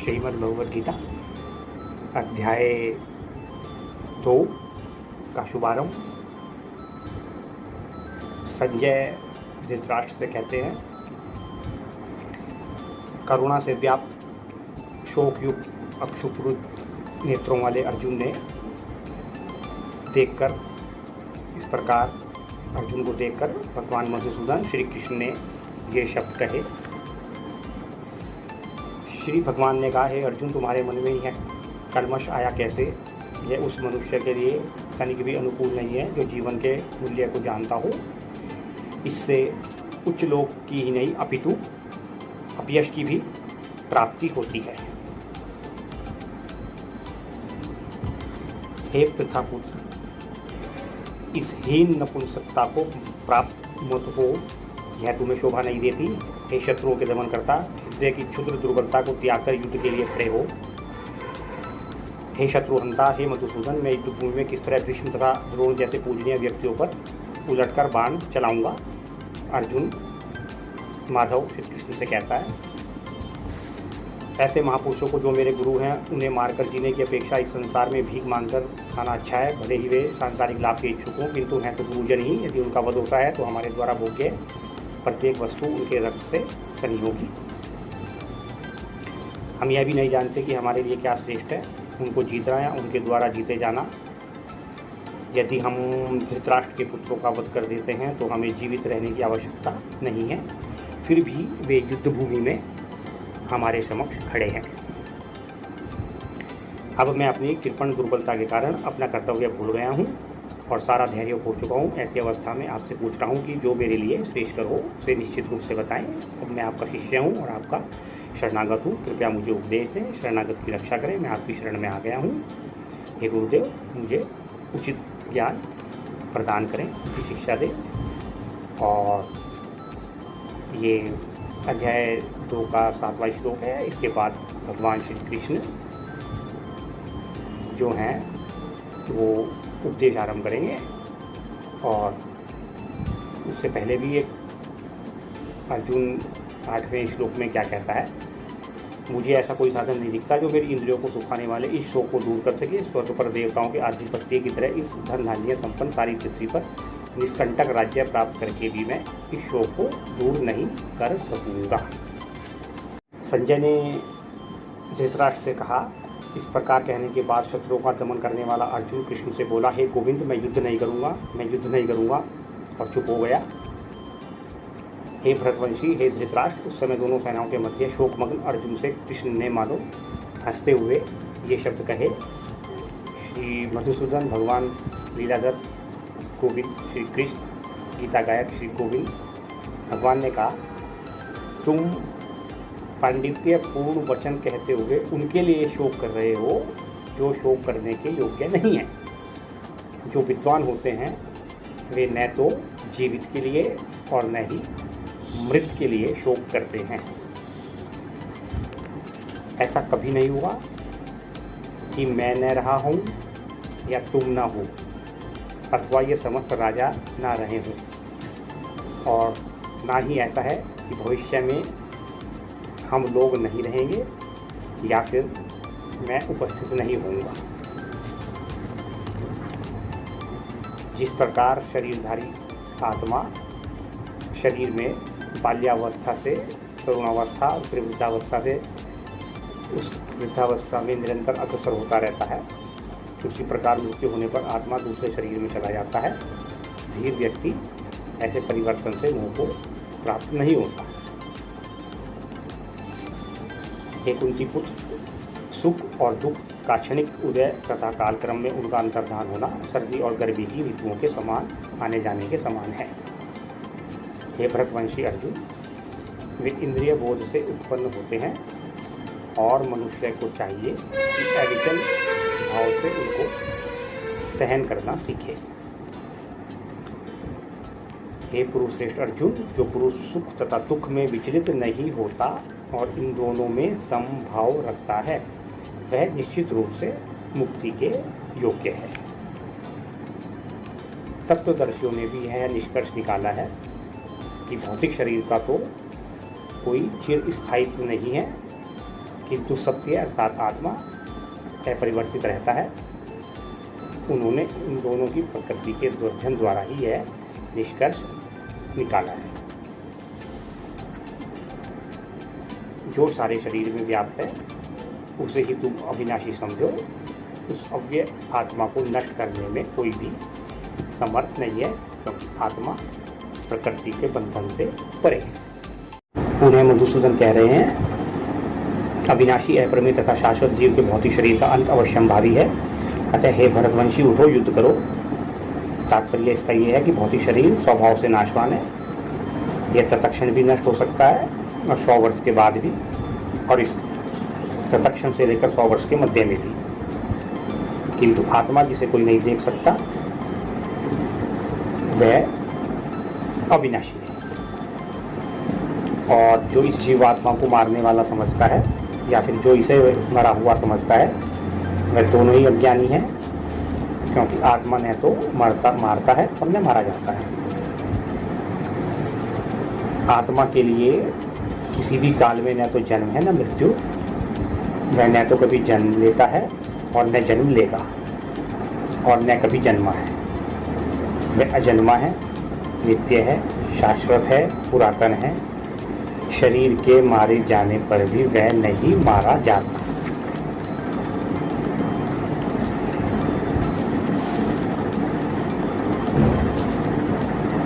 श्रीमद् भगवद गीता अध्याय 2 का शुभारंभ। संजय धृतराष्ट्र से कहते हैं, करुणा से व्याप्त शोकयुक्त अक्षुप्रुत नेत्रों वाले अर्जुन ने देखकर इस प्रकार अर्जुन को देखकर भगवान मधुसूदन श्री कृष्ण ने ये शब्द कहे। श्री भगवान ने कहा, हे अर्जुन, तुम्हारे मन में यह कलमश आया कैसे? यह उस मनुष्य के लिए तनिक भी अनुकूल नहीं है जो जीवन के मूल्य को जानता हो। इससे उच्च लोक की ही नहीं अपितु अपयश की भी प्राप्ति होती है। हे पृथापुत्र, इस हीन नपुंसकता को प्राप्त मत हो, यह तुम्हें शोभा नहीं देती। हे शत्रुओं के दमन करता, हृदय की क्षुद्र दुर्बलता को त्याग कर युद्ध के लिए खड़े हो। हे शत्रुहंता, हे मधुसूदन, मैं युद्धभूमि में किस तरह भीष्म तथा द्रोण जैसे पूजनीय व्यक्तियों पर उलटकर बाण चलाऊंगा। अर्जुन माधव श्री कृष्ण से कहता है, ऐसे महापुरुषों को जो मेरे गुरु हैं, उन्हें मारकर जीने की अपेक्षा इस संसार में भीख मांगकर खाना अच्छा है। भले ही वे सांसारिक लाभ के इच्छुक हों, किंतु हैं तो गुरुजन ही। यदि उनका वध होता है तो हमारे द्वारा भोग्य प्रत्येक वस्तु उनके रक्त से सनी होगी। हम यह भी नहीं जानते कि हमारे लिए क्या श्रेष्ठ है, उनको जीतना या उनके द्वारा जीते जाना। यदि हम धृतराष्ट्र के पुत्रों का वध कर देते हैं तो हमें जीवित रहने की आवश्यकता नहीं है। फिर भी वे युद्धभूमि में हमारे समक्ष खड़े हैं। अब मैं अपनी कृपण दुर्बलता के कारण अपना कर्तव्य भूल गया हूँ और सारा धैर्य खो चुका हूँ। ऐसी अवस्था में आपसे पूछ रहा हूँ कि जो मेरे लिए श्रेष्ठ हो उसे निश्चित रूप से बताएं। अब मैं आपका शिष्य हूँ और आपका शरणागत हूँ। कृपया मुझे उपदेश दें, शरणागत की रक्षा करें। मैं आपकी शरण में आ गया हूँ। हे गुरुदेव, मुझे उचित ज्ञान प्रदान करें, उचित शिक्षा दें। और ये अध्याय 2 का 7वां श्लोक है। इसके बाद भगवान श्री कृष्ण जो हैं वो उपदेश आरंभ करेंगे। और उससे पहले भी एक अर्जुन 8वें श्लोक में क्या कहता है, मुझे ऐसा कोई साधन नहीं दिखता जो मेरी इंद्रियों को सुखाने वाले इस शोक को दूर कर सके। स्वर्ग पर देवताओं के आधिपत्य की तरह इस धन धान्य संपन्न सारी पृथ्वी पर निष्कंटक राज्य प्राप्त करके भी मैं इस शोक को दूर नहीं कर सकूँगा। संजय ने धृतराष्ट्र से कहा। इस प्रकार कहने के बाद शत्रुओं का दमन करने वाला अर्जुन कृष्ण से बोला, हे गोविंद, मैं युद्ध नहीं करूँगा, और चुप हो गया। हे भरतवंशी, हे धृतराष्ट्र, उस समय दोनों सेनाओं के मध्य शोकमग्न अर्जुन से कृष्ण ने मानो हंसते हुए ये शब्द कहे। श्री मधुसूदन भगवान लीलाधर गोविंद श्री कृष्ण गीता गायक श्री गोविंद भगवान ने कहा, तुम पांडित्य पूर्ण वचन कहते हुए उनके लिए शोक कर रहे हो जो शोक करने के योग्य नहीं है। जो विद्वान होते हैं वे न तो जीवित के लिए और न ही मृत के लिए शोक करते हैं। ऐसा कभी नहीं हुआ कि मैं न रहा हूँ या तुम ना हो, अथवा ये समस्त राजा ना रहे हों, और ना ही ऐसा है कि भविष्य में हम लोग नहीं रहेंगे या फिर मैं उपस्थित नहीं होऊंगा। जिस प्रकार शरीरधारी आत्मा शरीर में बाल्यावस्था से तरुणावस्था और फिर वृद्धावस्था से उस वृद्धावस्था में निरंतर अग्रसर होता रहता है, उसी प्रकार मृत्यु होने पर आत्मा दूसरे शरीर में चला जाता है। धीर व्यक्ति ऐसे परिवर्तन से मोह को प्राप्त नहीं होता। हे कुंती पुत्र, सुख और दुख का क्षणिक उदय तथा कालक्रम में उनका अंतर्धान होना सर्दी और गर्मी की ऋतुओं के समान आने जाने के समान है। हे भरतवंशी अर्जुन, वे इंद्रिय बोध से उत्पन्न होते हैं और मनुष्य को चाहिए कि अविचल भाव से उनको सहन करना सीखे। हे पुरुषश्रेष्ठ अर्जुन, जो पुरुष सुख तथा दुख में विचलित नहीं होता और इन दोनों में समभाव रखता है, वह निश्चित रूप से मुक्ति के योग्य है। तत्वदर्शियों ने भी यह निष्कर्ष निकाला है कि भौतिक शरीर का तो कोई चिर स्थायित्व नहीं है, किंतु सत्य अर्थात आत्मा अपरिवर्तित रहता है। उन्होंने इन दोनों की प्रकृति के अध्ययन द्वारा ही यह निष्कर्ष निकाला है। जो सारे शरीर में व्याप्त है उसे ही तुम अविनाशी समझो। उस अव्यय आत्मा को नष्ट करने में कोई भी समर्थ नहीं है, क्योंकि आत्मा प्रकृति के बंधन से परे है। उन्हें मधुसूदन कह रहे हैं, अविनाशी अपरिमेय तथा शाश्वत जीव के भौतिक शरीर का अंत अवश्यंभावी है। अतः हे भरतवंशी, उठो, युद्ध करो। तात्पर्य इसका यह है कि भौतिक शरीर स्वभाव से नाशवान है। यह तत्क्षण भी नष्ट हो सकता है और 100 वर्ष के बाद भी, और इस तत्क्षण से लेकर 100 वर्ष के मध्य में भी। किंतु आत्मा, जिसे कोई नहीं देख सकता, वह अविनाशी है। और जो इस जीवात्मा को मारने वाला समझता है या फिर जो इसे मरा हुआ समझता है, वह दोनों ही अज्ञानी हैं, क्योंकि आत्मा न तो मारता है और न मारा जाता है। आत्मा के लिए किसी भी काल में न तो जन्म है न मृत्यु। वह न तो कभी जन्म लेता है और न जन्म लेगा, और न कभी जन्मा है। वह अजन्मा है, नित्य है, शाश्वत है, पुरातन है। शरीर के मारे जाने पर भी वह नहीं मारा जाता।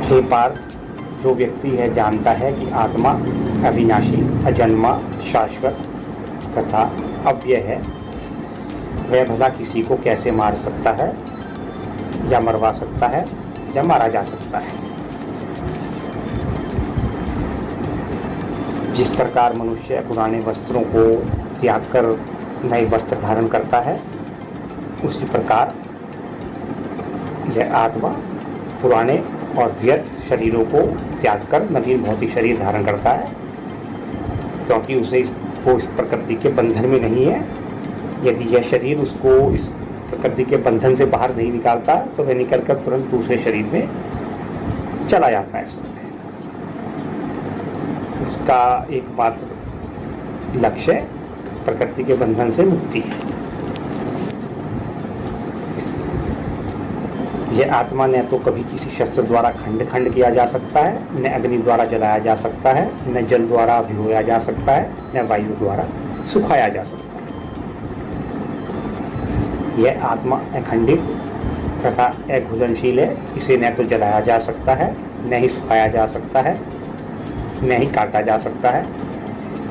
हे पार्थ, जो व्यक्ति है जानता है कि आत्मा अविनाशी, अजन्मा, शाश्वत तथा अव्यय है, वह भला किसी को कैसे मार सकता है या मरवा सकता है या मारा जा सकता है। जिस प्रकार मनुष्य पुराने वस्त्रों को त्याग कर नए वस्त्र धारण करता है, उसी प्रकार यह आत्मा पुराने और व्यर्थ शरीरों को त्याग कर नवीन भौतिक शरीर धारण करता है, क्योंकि वो इस प्रकृति के बंधन में नहीं है। यदि यह शरीर उसको इस प्रकृति के बंधन से बाहर नहीं निकालता, तो वह निकलकर तुरंत दूसरे शरीर में चला जाता है। उसका एकमात्र लक्ष्य प्रकृति के बंधन से मुक्ति है। यह आत्मा न तो कभी किसी शस्त्र द्वारा खंड खंड किया जा सकता है, न अग्नि द्वारा जलाया जा सकता है, न जल द्वारा भिगोया जा सकता है, न वायु द्वारा सुखाया जा सकता है। यह आत्मा अखंडित तथा अघुलनशील है। इसे न तो जलाया जा सकता है, न ही सुखाया जा सकता है, न ही काटा जा सकता है।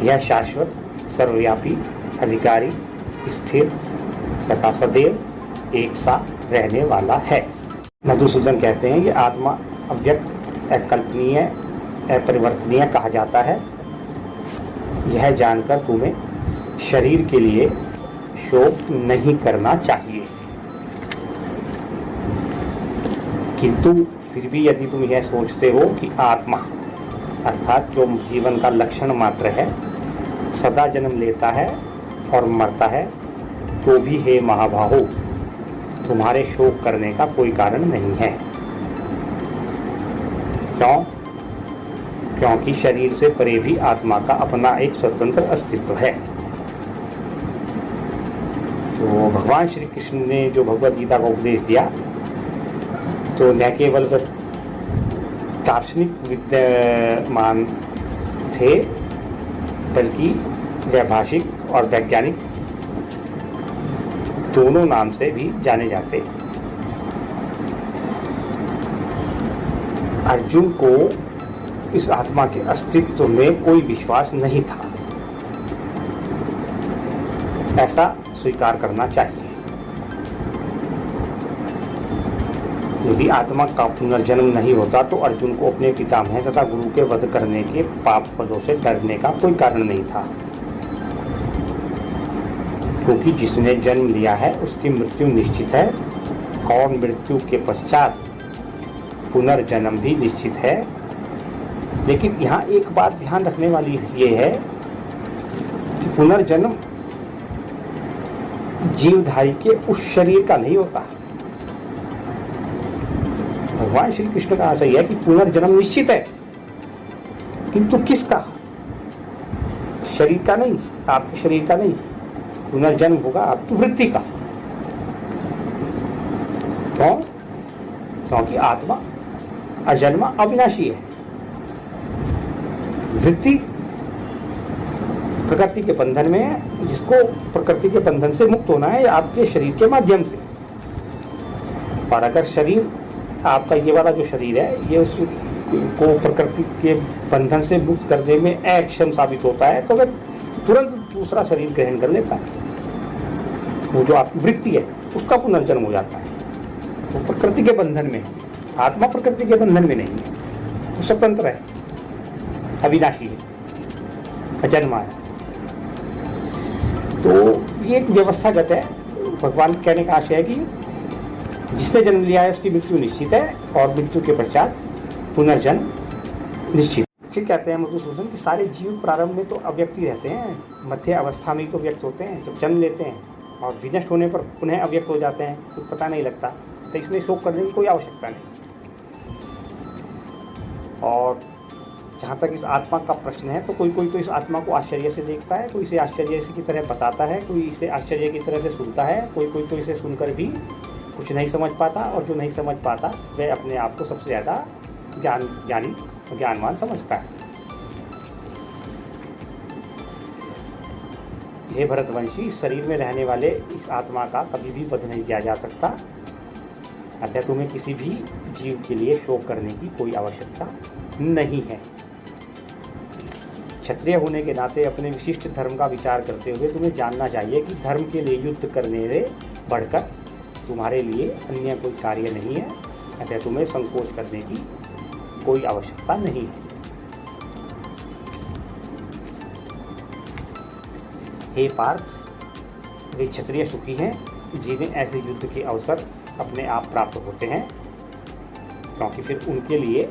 यह शाश्वत, सर्वव्यापी, अधिकारी, स्थिर तथा सदैव एक सा रहने वाला है। मधुसूदन कहते हैं, यह आत्मा अव्यक्त, अकल्पनीय, अपरिवर्तनीय कहा जाता है। यह जानकर तुम्हें शरीर के लिए शोक नहीं करना चाहिए। किंतु फिर भी यदि तुम यह सोचते हो कि आत्मा अर्थात जो जीवन का लक्षण मात्र है सदा जन्म लेता है और मरता है, तो भी हे महाबाहो, तुम्हारे शोक करने का कोई कारण नहीं है। क्यों? क्योंकि शरीर से परे भी आत्मा का अपना एक स्वतंत्र अस्तित्व है। तो भगवान श्री कृष्ण ने जो भगवद गीता का उपदेश दिया, तो न केवल दार्शनिक विद्यमान थे, बल्कि वैभाषिक और वैज्ञानिक दोनों नाम से भी जाने जाते। अर्जुन को इस आत्मा के अस्तित्व में कोई विश्वास नहीं था, ऐसा स्वीकार करना चाहिए। यदि आत्मा का पुनर्जन्म नहीं होता, तो अर्जुन को अपने पितामह तथा गुरु के वध करने के पाप फलों से डरने का कोई कारण नहीं था, क्योंकि जिसने जन्म लिया है उसकी मृत्यु निश्चित है, और मृत्यु के पश्चात पुनर्जन्म भी निश्चित है। लेकिन यहाँ एक बात ध्यान रखने वाली ये है कि पुनर्जन्म जीवधारी के उस शरीर का नहीं होता। भगवान श्री कृष्ण का आशय है कि पुनर्जन्म निश्चित है, किंतु किसका? शरीर का नहीं, आपके शरीर का नहीं, पुनर्जन्म होगा आपकी वृत्ति का। क्यों? क्योंकि आत्मा अजन्मा अविनाशी है। वृत्ति प्रकृति के बंधन में है, जिसको प्रकृति के बंधन से मुक्त होना है आपके शरीर के माध्यम से। और अगर शरीर आपका ये वाला जो शरीर है ये उसको प्रकृति के बंधन से मुक्त करने में अक्षम साबित होता है, तो वह तुरंत दूसरा शरीर ग्रहण कर लेता है। वो जो आपकी वृत्ति है उसका पुनर्जन्म हो जाता है। वो प्रकृति के बंधन में है, आत्मा प्रकृति के बंधन में नहीं है, वो स्वतंत्र है, अविनाशी है, अजन्मा है। तो ये एक व्यवस्थागत है। भगवान कहने का आशय है कि जिसने जन्म लिया है उसकी मृत्यु निश्चित है और मृत्यु के पश्चात पुनर्जन्म निश्चित। फिर कहते हैं मधुसूदन कि सारे जीव प्रारंभ में तो अव्यक्त ही रहते हैं, मध्य अवस्था में ही तो व्यक्त होते हैं। जब जन्म लेते हैं और विनष्ट होने पर पुनः अव्यक्त हो जाते हैं, कुछ पता नहीं लगता, तो इसमें शोक करने की कोई आवश्यकता नहीं। और जहाँ तक इस आत्मा का प्रश्न है, तो कोई कोई तो इस आत्मा को आश्चर्य से देखता है, कोई इसे आश्चर्य की तरह बताता है, कोई इसे आश्चर्य की तरह से सुनता है, कोई कोई तो इसे सुनकर भी कुछ नहीं समझ पाता, और जो नहीं समझ पाता वह अपने आप को सबसे ज़्यादा ज्ञानी ज्ञानवान समझता है। हे भरतवंशी, शरीर में रहने वाले इस आत्मा का कभी भी वध नहीं किया जा सकता, अतः तुम्हें किसी भी जीव के लिए शोक करने की कोई आवश्यकता नहीं है। क्षत्रिय होने के नाते अपने विशिष्ट धर्म का विचार करते हुए तुम्हें जानना चाहिए कि धर्म के लिए युद्ध करने से बढ़कर तुम्हारे लिए अन्य कोई कार्य नहीं है, अतः तुम्हें संकोच करने की कोई आवश्यकता नहीं है। हे पार्थ, वे क्षत्रिय सुखी हैं जिन्हें ऐसे युद्ध के अवसर अपने आप प्राप्त होते हैं, क्योंकि फिर उनके लिए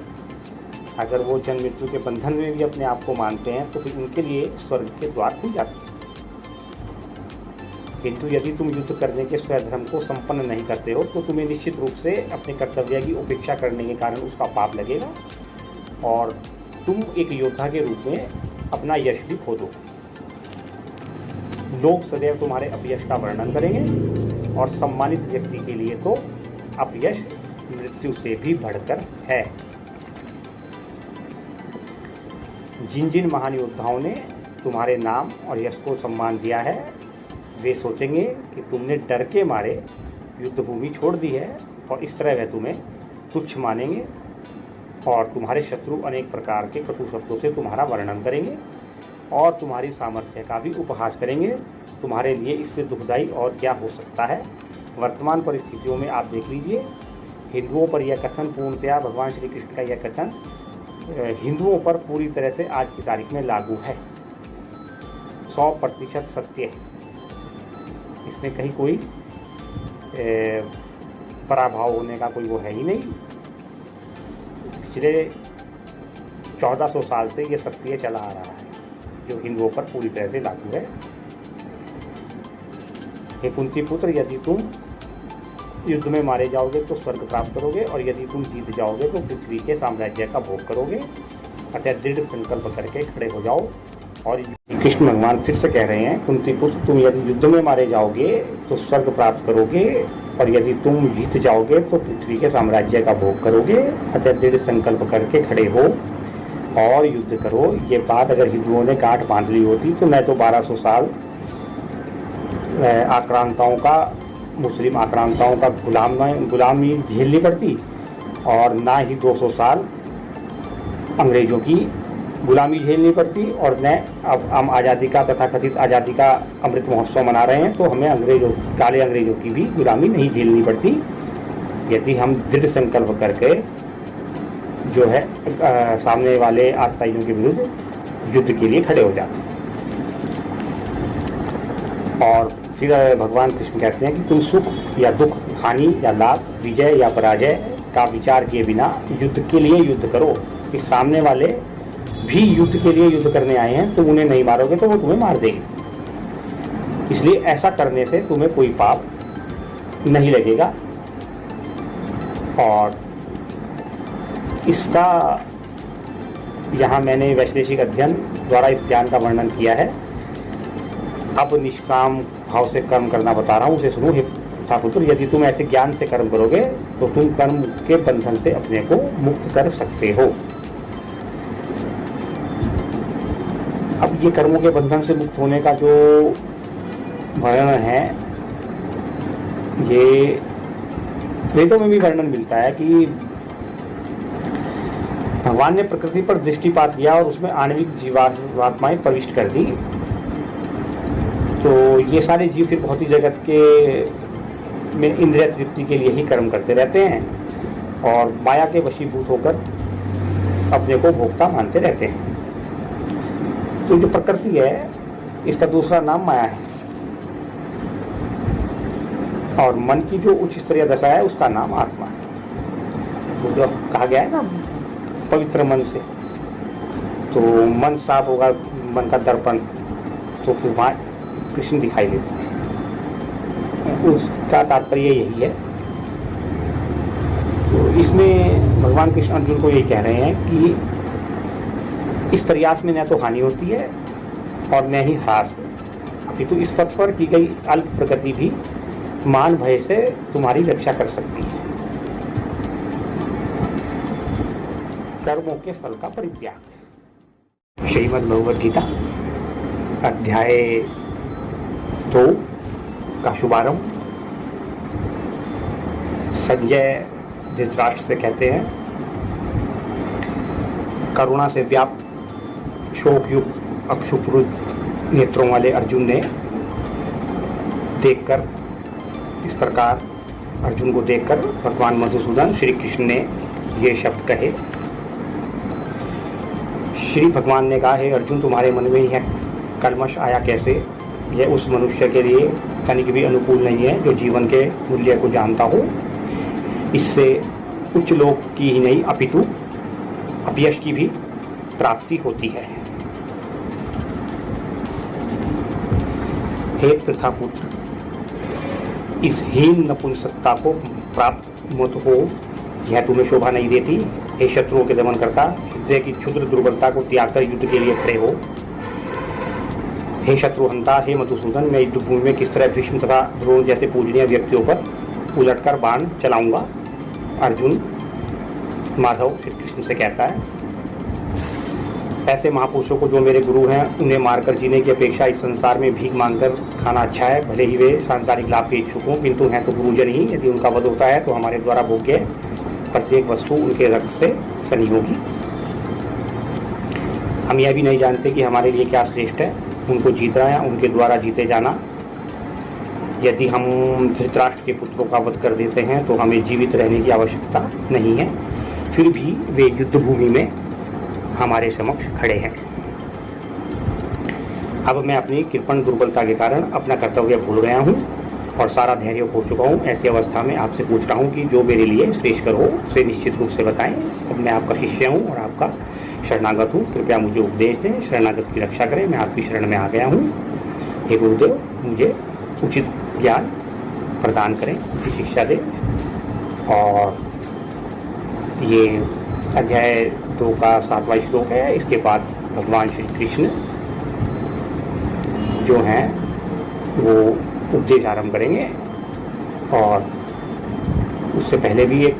अगर वो जन्म मृत्यु के बंधन में भी अपने आप को मानते हैं तो फिर उनके लिए स्वर्ग के द्वार खुल जाते हैं। किंतु यदि तुम युद्ध करने के स्वधर्म को संपन्न नहीं करते हो तो तुम्हें निश्चित रूप से अपने कर्तव्य की उपेक्षा करने के कारण उसका पाप लगेगा और तुम एक योद्धा के रूप में अपना यश भी खो दो। लोग सदैव तुम्हारे अपयश का वर्णन करेंगे और सम्मानित व्यक्ति के लिए तो अपयश मृत्यु से भी बढ़कर है। जिन जिन महान योद्धाओं ने तुम्हारे नाम और यश को सम्मान दिया है, वे सोचेंगे कि तुमने डर के मारे युद्ध भूमि छोड़ दी है और इस तरह वे तुम्हें तुच्छ मानेंगे और तुम्हारे शत्रु अनेक प्रकार के कटु शब्दों से तुम्हारा वर्णन करेंगे और तुम्हारी सामर्थ्य का भी उपहास करेंगे। तुम्हारे लिए इससे दुखदायी और क्या हो सकता है। वर्तमान परिस्थितियों में आप देख लीजिए, हिंदुओं पर यह कथन पूर्णतया भगवान श्री कृष्ण का यह कथन हिंदुओं पर पूरी तरह से आज की तारीख में लागू है, 100% सत्य है। इसमें कहीं कोई पराभाव होने का कोई वो है ही नहीं। पिछले 1400 साल से ये सत्य चला आ रहा है जो हिंदुओं पर पूरी तरह से लागू है। हे कुंती पुत्र, यदि तुम युद्ध में मारे जाओगे तो स्वर्ग प्राप्त करोगे और यदि तुम जीत जाओगे तो पृथ्वी के साम्राज्य का भोग करोगे। अतः दृढ़ संकल्प करके खड़े हो जाओ। और कृष्ण भगवान फिर से कह रहे हैं, कुंती पुत्र, तुम यदि युद्ध में मारे जाओगे तो स्वर्ग प्राप्त करोगे और यदि तुम जीत जाओगे तो पृथ्वी के साम्राज्य का भोग करोगे। अतः दृढ़ संकल्प करके खड़े हो और युद्ध करो। ये बात अगर हिंदुओं ने गांठ बांध ली होती तो मैं तो 1200 साल आक्रांताओं का, मुस्लिम आक्रांताओं का गुलामी झेलनी पड़ती और ना ही 200 साल अंग्रेज़ों की गुलामी झेलनी पड़ती और न अब हम आज़ादी का तथाकथित आज़ादी का अमृत महोत्सव मना रहे हैं तो हमें काले अंग्रेज़ों की भी गुलामी नहीं झेलनी पड़ती, यदि हम दृढ़ संकल्प करके जो है सामने वाले आतताइयों के विरुद्ध युद्ध के लिए खड़े हो जाते हैं। और फिर भगवान कृष्ण कहते हैं कि तुम सुख या दुख, हानि या लाभ, विजय या पराजय का विचार किए बिना युद्ध के लिए युद्ध करो। इस सामने वाले भी युद्ध के लिए युद्ध करने आए हैं, तुम उन्हें नहीं मारोगे तो वो तुम्हें मार देंगे। इसलिए ऐसा करने से तुम्हें कोई पाप नहीं लगेगा और इसका यहाँ मैंने वैश्लेषिक अध्ययन द्वारा इस ज्ञान का वर्णन किया है। अब निष्काम भाव से कर्म करना बता रहा हूँ, उसे सुनो। हे पुत्र, यदि तुम ऐसे ज्ञान से कर्म करोगे तो तुम कर्म के बंधन से अपने को मुक्त कर सकते हो। अब ये कर्मों के बंधन से मुक्त होने का जो वर्णन है, ये वेदों में भी वर्णन मिलता है कि भगवान ने प्रकृति पर दृष्टिपात किया और उसमें आणविक जीवात्माएं प्रविष्ट कर दी। तो ये सारे जीव फिर भौतिक जगत के में इंद्रिय तृप्ति के लिए ही कर्म करते रहते हैं और माया के वशीभूत होकर अपने को भोक्ता मानते रहते हैं। तो जो प्रकृति है, इसका दूसरा नाम माया है, और मन की जो उच्च स्तरीय दशा है उसका नाम आत्मा है। तो जो कहा गया है ना, पवित्र मन से, तो मन साफ होगा, मन का दर्पण, तो फिर वहाँ कृष्ण दिखाई देते हैं। उसका तात्पर्य यही है। तो इसमें भगवान कृष्ण अर्जुन को यही कह रहे हैं कि इस प्रयास में न तो हानि होती है और न ही ह्रास, अपितु इस पथ पर की गई अल्प प्रगति भी मान भय से तुम्हारी रक्षा कर सकती है। कर्मों के फल का परित्याग। श्रीमद् भगवद गीता अध्याय 2 का शुभारंभ। संजय धृतराष्ट्र से कहते हैं, करुणा से व्याप्त शोकयुक्त अक्षुप्रुत नेत्रों वाले अर्जुन ने देखकर, इस प्रकार अर्जुन को देखकर भगवान मधुसूदन श्री कृष्ण ने ये शब्द कहे। श्री भगवान ने कहा, हे अर्जुन, तुम्हारे मन में ही है कल्मश आया कैसे? यह उस मनुष्य के लिए तनिक भी अनुकूल नहीं है जो जीवन के मूल्य को जानता हो। इससे उच्च लोक की ही नहीं अपितु अपयश की भी प्राप्ति होती है। हे पृथापुत्र, इस हीन नपुंसकता को प्राप्त मत हो, यह तुम्हें शोभा नहीं देती। हे शत्रुओं के दमन करता, हृदय की क्षुद्र दुर्बलता को त्याग कर युद्ध के लिए खड़े हो। हे शत्रुहंता, हे मधुसूदन, मैं युद्धभूमि में किस तरह भीष्म तथा द्रोण जैसे पूजनीय व्यक्तियों पर उलटकर बाण चलाऊंगा। अर्जुन माधव श्री कृष्ण से कहता है, ऐसे महापुरुषों को जो मेरे गुरु हैं, उन्हें मारकर जीने की अपेक्षा इस संसार में भीख मांगकर खाना अच्छा है। भले ही वे सांसारिक लाभ के इच्छुक हों, किंतु हैं तो गुरुजन ही। यदि उनका वध होता है तो हमारे द्वारा भोग्य प्रत्येक वस्तु उनके रक्त से सनी होगी। हम यह भी नहीं जानते कि हमारे लिए क्या श्रेष्ठ है, उनको जीतना या उनके द्वारा जीते जाना। यदि हम धृतराष्ट्र के पुत्रों का वध कर देते हैं तो हमें जीवित रहने की आवश्यकता नहीं है, फिर भी वे युद्ध भूमि में हमारे समक्ष खड़े हैं। अब मैं अपनी कृपण दुर्बलता के कारण अपना कर्तव्य भूल गया हूँ और सारा धैर्य खो चुका हूँ। ऐसी अवस्था में आपसे पूछ रहा हूँ कि जो मेरे लिए श्रेष्ठकर हो उसे निश्चित रूप से बताएं। अब मैं आपका शिष्य हूँ और आपका शरणागत हूँ, कृपया मुझे उपदेश दें, शरणागत की रक्षा करें। मैं आपकी शरण में आ गया हूँ। हे गुरुदेव, मुझे उचित ज्ञान प्रदान करें, उचित शिक्षा दें। और ये अध्याय 2 का 7वां श्लोक है। इसके बाद भगवान श्री कृष्ण जो हैं वो उपदेश आरंभ करेंगे, और उससे पहले भी एक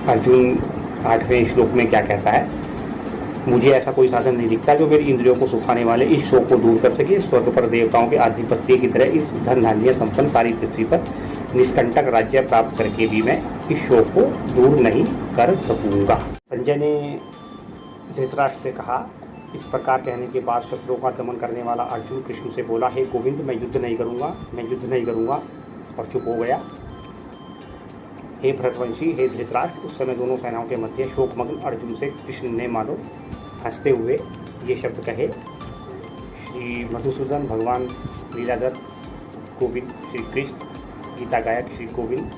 अर्जुन 8वें श्लोक में क्या कहता है, मुझे ऐसा कोई साधन नहीं दिखता जो मेरी इंद्रियों को सुखाने वाले इस शोक को दूर कर सके। स्वर्ग पर देवताओं के आधिपत्य की तरह इस धन धान्य संपन्न सारी पृथ्वी पर निष्कंटक राज्य प्राप्त करके भी मैं इस शोक को दूर नहीं कर सकूंगा। संजय ने धृतराष्ट्र से कहा। इस प्रकार कहने के बाद शत्रुओं का दमन करने वाला अर्जुन कृष्ण से बोला, हे गोविंद, मैं युद्ध नहीं करूंगा, और चुप हो गया। हे भरतवंशी, हे धृतराष्ट्र, उस समय दोनों सेनाओं के मध्य शोकमग्न अर्जुन से कृष्ण ने मानो हंसते हुए ये शब्द कहे। श्री मधुसूदन भगवान लीलाधर गोविंद श्री कृष्ण गीता गायक श्री गोविंद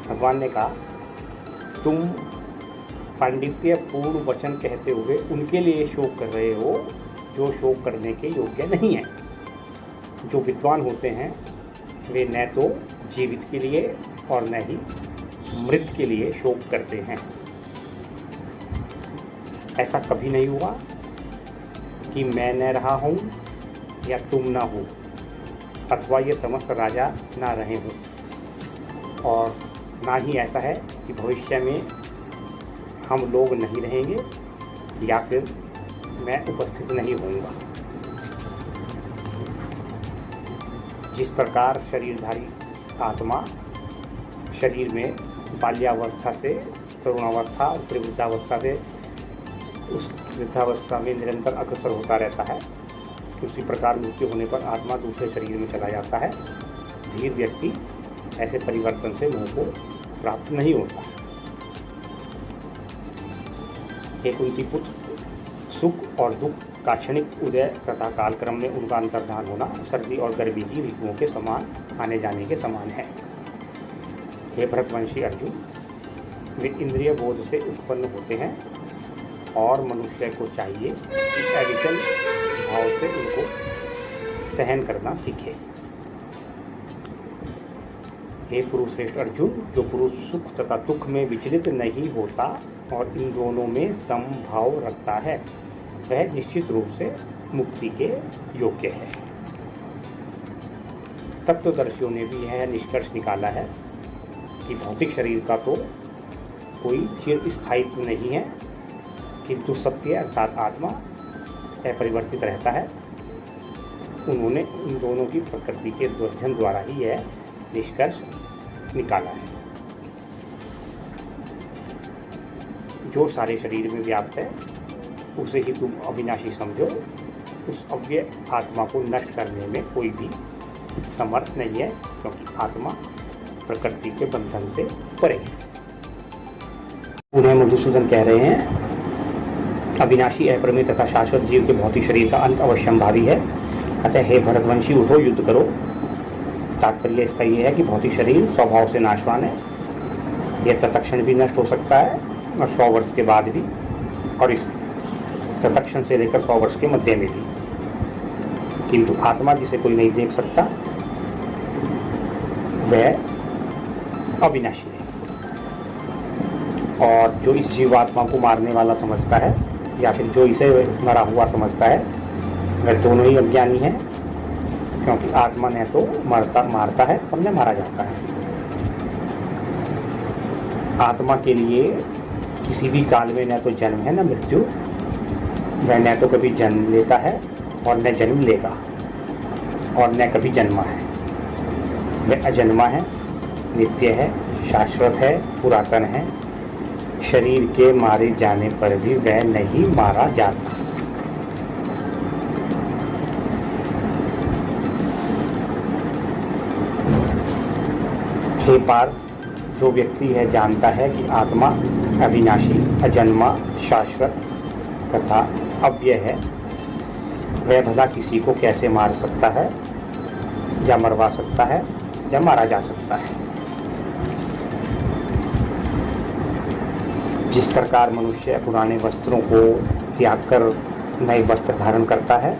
भगवान ने कहा, तुम पांडित्य पूर्ण वचन कहते हुए उनके लिए शोक कर रहे हो जो शोक करने के योग्य नहीं है। जो विद्वान होते हैं वे न तो जीवित के लिए और न ही मृत के लिए शोक करते हैं। ऐसा कभी नहीं हुआ कि मैं न रहा हूँ या तुम ना हो, अथवा ये समस्त राजा ना रहे हों, और ना ही ऐसा है कि भविष्य में हम लोग नहीं रहेंगे या फिर मैं उपस्थित नहीं होऊंगा। जिस प्रकार शरीरधारी आत्मा शरीर में बाल्यावस्था से तरुणावस्था और प्रवृद्धावस्था से उस वृद्धावस्था में निरंतर अग्रसर होता रहता है, उसी प्रकार मृत्यु होने पर आत्मा दूसरे शरीर में चला जाता है। धीर व्यक्ति ऐसे परिवर्तन से मोह को प्राप्त नहीं होता। हे कुंती पुत्र, सुख और दुख का क्षणिक उदय तथा कालक्रम में उनका अंतर्धान होना सर्दी और गर्मी की ऋतुओं के समान आने जाने के समान है। हे भरतवंशी अर्जुन, वे इंद्रिय बोध से उत्पन्न होते हैं और मनुष्य को चाहिए कि अविचल भाव से उनको सहन करना सीखे। हे पुरुष श्रेष्ठ अर्जुन, जो पुरुष सुख तथा दुख में विचलित नहीं होता और इन दोनों में समभाव रखता है, वह निश्चित रूप से मुक्ति के योग्य है। तत्वदर्शियों ने भी यह निष्कर्ष निकाला है कि भौतिक शरीर का तो कोई चिर स्थायित्व नहीं है, किंतु सत्य अर्थात आत्मा अपरिवर्तित रहता है। उन्होंने उन दोनों की प्रकृति के अध्ययन द्वारा ही यह निष्कर्ष निकाला है। जो सारे शरीर में व्याप्त है उसे ही तुम अविनाशी समझो। उस अव्यय आत्मा को नष्ट करने में कोई भी समर्थ नहीं है, क्योंकि आत्मा प्रकृति के बंधन से परे है। उन्हें मधुसूदन कह रहे हैं, अविनाशी अपरिमेय तथा शाश्वत जीव के भौतिक शरीर का अंत अवश्यंभावी है, अतः हे भरतवंशी उठो, युद्ध करो। तात्पर्य इसका ये है कि भौतिक शरीर स्वभाव से नाशवान है, यह तत्क्षण भी नष्ट हो सकता है और 100 वर्ष के बाद भी, और इस तत्क्षण से लेकर 100 वर्ष के मध्य में भी। किंतु आत्मा जिसे कोई नहीं देख सकता वह अविनाशी है, और जो इस जीवात्मा को मारने वाला समझता है या फिर जो इसे मरा हुआ समझता है, वह दोनों ही अज्ञानी हैं, क्योंकि आत्मा न तो मारता है और न मारा जाता है। आत्मा के लिए किसी भी काल में न तो जन्म है न मृत्यु, वह न तो कभी जन्म लेता है और न जन्म लेगा, और न कभी जन्मा है। वह अजन्मा है, नित्य है, शाश्वत है, पुरातन है। शरीर के मारे जाने पर भी वह नहीं मारा जाता। हे पार्थ, जो व्यक्ति यह जानता है कि आत्मा अविनाशी, अजन्मा, शाश्वत तथा अव्यय है, वह भला किसी को कैसे मार सकता है या मरवा सकता है या मारा जा सकता है। जिस प्रकार मनुष्य पुराने वस्त्रों को त्याग कर नए वस्त्र धारण करता है,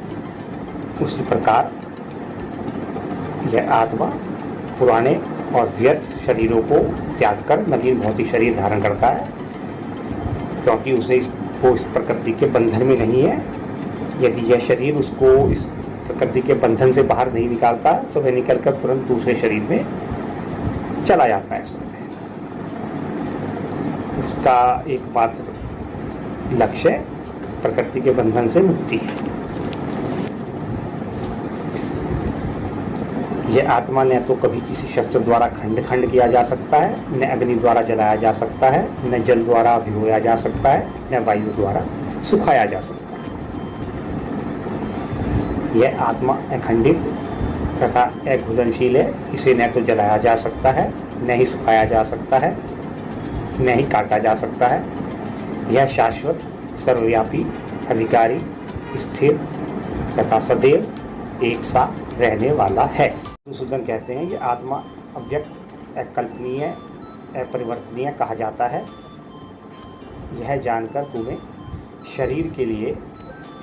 उसी प्रकार यह आत्मा पुराने और व्यर्थ शरीरों को त्याग कर नवीन भौतिक शरीर धारण करता है, क्योंकि उसे इस प्रकृति के बंधन में नहीं है। यदि यह शरीर उसको इस प्रकृति के बंधन से बाहर नहीं निकालता तो वह निकलकर तुरंत दूसरे शरीर में चला जाता है। उसका एकमात्र लक्ष्य प्रकृति के बंधन से मुक्ति है। यह आत्मा न तो कभी किसी शस्त्र द्वारा खंड खंड किया जा सकता है, न अग्नि द्वारा जलाया जा सकता है, न जल द्वारा भिगोया जा सकता है, न वायु द्वारा सुखाया जा सकता है। यह आत्मा अखंडित तथा अघुलनशील है। इसे न तो जलाया जा सकता है, न ही सुखाया जा सकता है, न ही काटा जा सकता है। यह शाश्वत, सर्वव्यापी, अधिकारी, स्थिर तथा सदैव एक सा रहने वाला है। मधुसूदन कहते हैं, यह आत्मा अव्यक्त, अकल्पनीय, अपरिवर्तनीय कहा जाता है। यह जानकर तुम्हें शरीर के लिए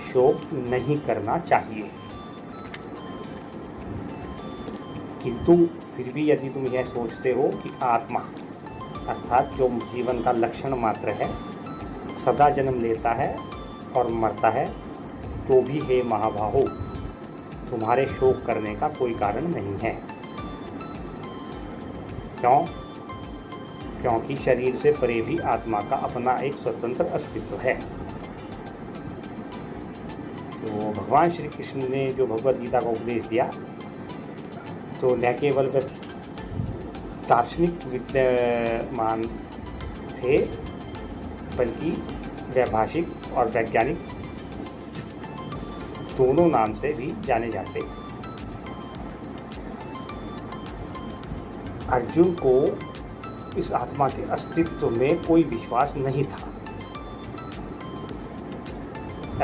शोक नहीं करना चाहिए, किंतु फिर भी यदि तुम यह सोचते हो कि आत्मा अर्थात जो जीवन का लक्षण मात्र है, सदा जन्म लेता है और मरता है तो भी हे महाबाहो तुम्हारे शोक करने का कोई कारण नहीं है। क्यों? क्योंकि शरीर से परे भी आत्मा का अपना एक स्वतंत्र अस्तित्व है। तो भगवान श्री कृष्ण ने जो भगवद गीता का उपदेश दिया तो न केवल वे दार्शनिक विद्यमान थे बल्कि वैभाषिक और वैज्ञानिक दोनों नाम से भी जाने जाते। अर्जुन को इस आत्मा के अस्तित्व में कोई विश्वास नहीं था,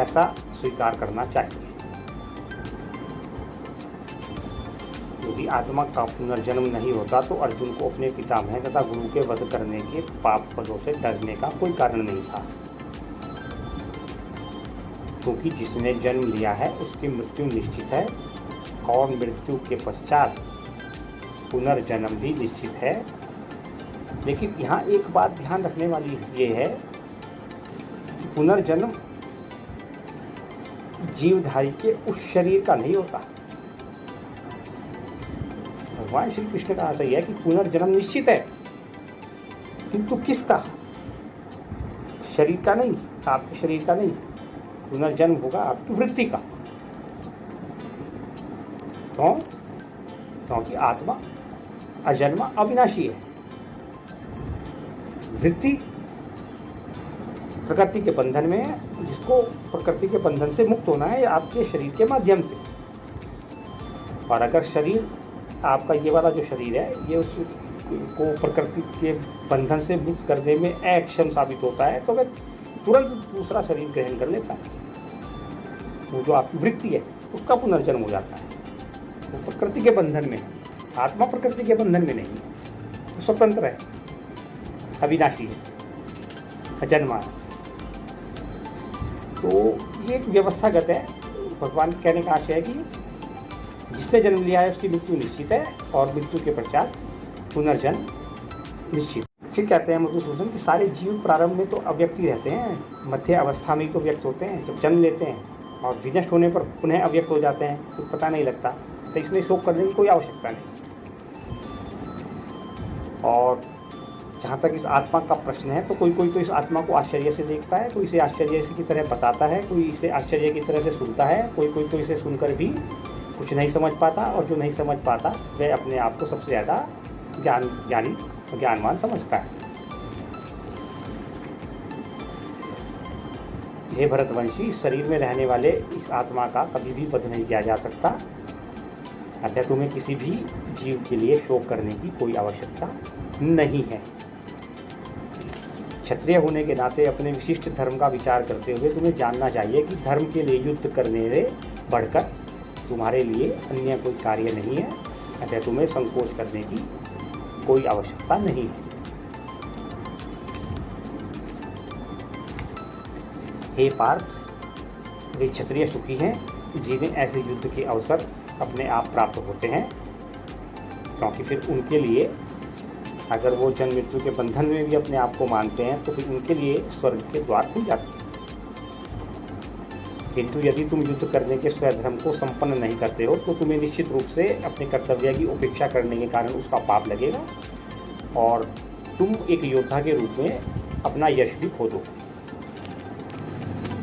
ऐसा स्वीकार करना चाहिए। यदि आत्मा का पुनर्जन्म नहीं होता तो अर्जुन को अपने पितामह तथा गुरु के वध करने के पाप पदों से डरने का कोई कारण नहीं था, क्योंकि जिसने जन्म लिया है उसकी मृत्यु निश्चित है और मृत्यु के पश्चात पुनर्जन्म भी निश्चित है। लेकिन यहाँ एक बात ध्यान रखने वाली ये है कि पुनर्जन्म जीवधारी के उस शरीर का नहीं होता। भगवान श्री कृष्ण का आशय है कि पुनर्जन्म निश्चित है, किंतु किसका? शरीर का नहीं, आपके शरीर का नहीं। पुनर्जन्म होगा आपकी वृत्ति का। क्यों? क्योंकि आत्मा अजन्मा अविनाशी है। वृत्ति प्रकृति के बंधन में है, जिसको प्रकृति के बंधन से मुक्त होना है आपके शरीर के माध्यम से। और अगर शरीर आपका ये वाला जो शरीर है ये उसको प्रकृति के बंधन से मुक्त करने में अक्षम साबित होता है तो वह तुरंत दूसरा शरीर ग्रहण कर लेता है। वो जो आपकी वृत्ति है उसका पुनर्जन्म हो जाता है। वो प्रकृति के बंधन में है, आत्मा प्रकृति के बंधन में नहीं है, स्वतंत्र है, अविनाशी है, अजन्मा है। तो ये एक व्यवस्थागत है। भगवान कहने का आशय है कि जिसने जन्म लिया है उसकी मृत्यु निश्चित है और मृत्यु के पश्चात पुनर्जन्म निश्चित। फिर कहते हैं मधुसूदन कि सारे जीव प्रारंभ में तो अव्यक्त ही रहते हैं, मध्य अवस्था में ही तो व्यक्त होते हैं। जब जन्म लेते हैं और विनष्ट होने पर पुनः अव्यक्त हो जाते हैं, कुछ पता नहीं लगता, तो इसमें शोक करने की कोई आवश्यकता नहीं। और जहाँ तक इस आत्मा का प्रश्न है तो कोई तो इस आत्मा को आश्चर्य से देखता है, कोई इसे आश्चर्य की तरह बताता है, कोई इसे आश्चर्य की तरह से सुनता है, कोई तो इसे सुनकर भी कुछ नहीं समझ पाता, और जो नहीं समझ पाता वह अपने आप को सबसे ज़्यादा ज्ञानी ज्ञानवान समझता है। हे भरतवंशी, शरीर में रहने वाले इस आत्मा का कभी भी वध नहीं किया जा सकता, अतः तुम्हें किसी भी जीव के लिए शोक करने की कोई आवश्यकता नहीं है। क्षत्रिय होने के नाते अपने विशिष्ट धर्म का विचार करते हुए तुम्हें जानना चाहिए कि धर्म के लिए युद्ध करने से बढ़कर तुम्हारे लिए अन्य कोई कार्य नहीं है, अतः तुम्हें संकोच करने की कोई आवश्यकता नहीं है। हे पार्थ, वे क्षत्रिय सुखी हैं जिन्हें ऐसे युद्ध के अवसर अपने आप प्राप्त होते हैं, क्योंकि फिर उनके लिए अगर वो जन्म मृत्यु के बंधन में भी अपने आप को मानते हैं तो फिर उनके लिए स्वर्ग के द्वार खुल जाते हैं। किंतु यदि तुम युद्ध करने के स्वधर्म को संपन्न नहीं करते हो तो तुम्हें निश्चित रूप से अपने कर्तव्य की उपेक्षा करने के कारण उसका पाप लगेगा और तुम एक योद्धा के रूप में अपना यश भी खो दो।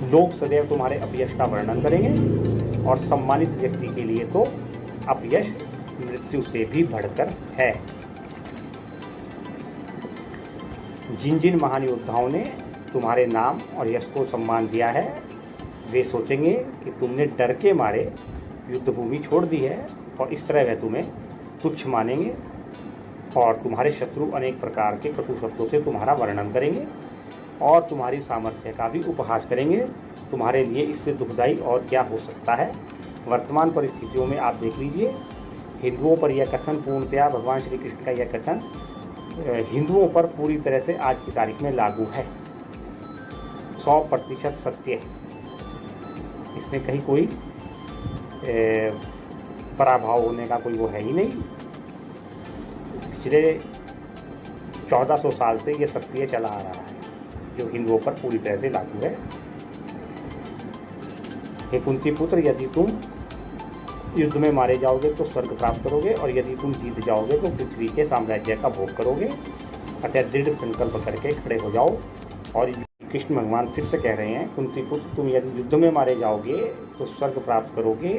लोग सदैव तुम्हारे अपयश का वर्णन करेंगे और सम्मानित व्यक्ति के लिए तो अपयश मृत्यु से भी बढ़कर है। जिन जिन महान योद्धाओं ने तुम्हारे नाम और यश को सम्मान दिया है वे सोचेंगे कि तुमने डर के मारे युद्धभूमि छोड़ दी है और इस तरह वे तुम्हें तुच्छ मानेंगे और तुम्हारे शत्रु अनेक प्रकार के कटु शब्दों से तुम्हारा वर्णन करेंगे और तुम्हारी सामर्थ्य का भी उपहास करेंगे। तुम्हारे लिए इससे दुखदायी और क्या हो सकता है। वर्तमान परिस्थितियों में आप देख लीजिए, हिंदुओं पर यह कथन पूर्णतया भगवान श्री कृष्ण का यह कथन हिंदुओं पर पूरी तरह से आज की तारीख में लागू है, 100% सत्य है। इसमें कहीं कोई पराभाव होने का कोई वो है ही नहीं। पिछले 1400 साल से ये सत्य चला आ रहा है जो हिंदुओं पर पूरी तरह से लागू है। हे कुंती पुत्र, यदि तुम युद्ध में मारे जाओगे तो स्वर्ग प्राप्त करोगे, और यदि तुम जीत जाओगे तो पृथ्वी के साम्राज्य का भोग करोगे। अतः दृढ़ संकल्प करके खड़े हो जाओ। और कृष्ण भगवान फिर से कह रहे हैं, कुंती पुत्र, तुम यदि युद्ध में मारे जाओगे तो स्वर्ग प्राप्त करोगे,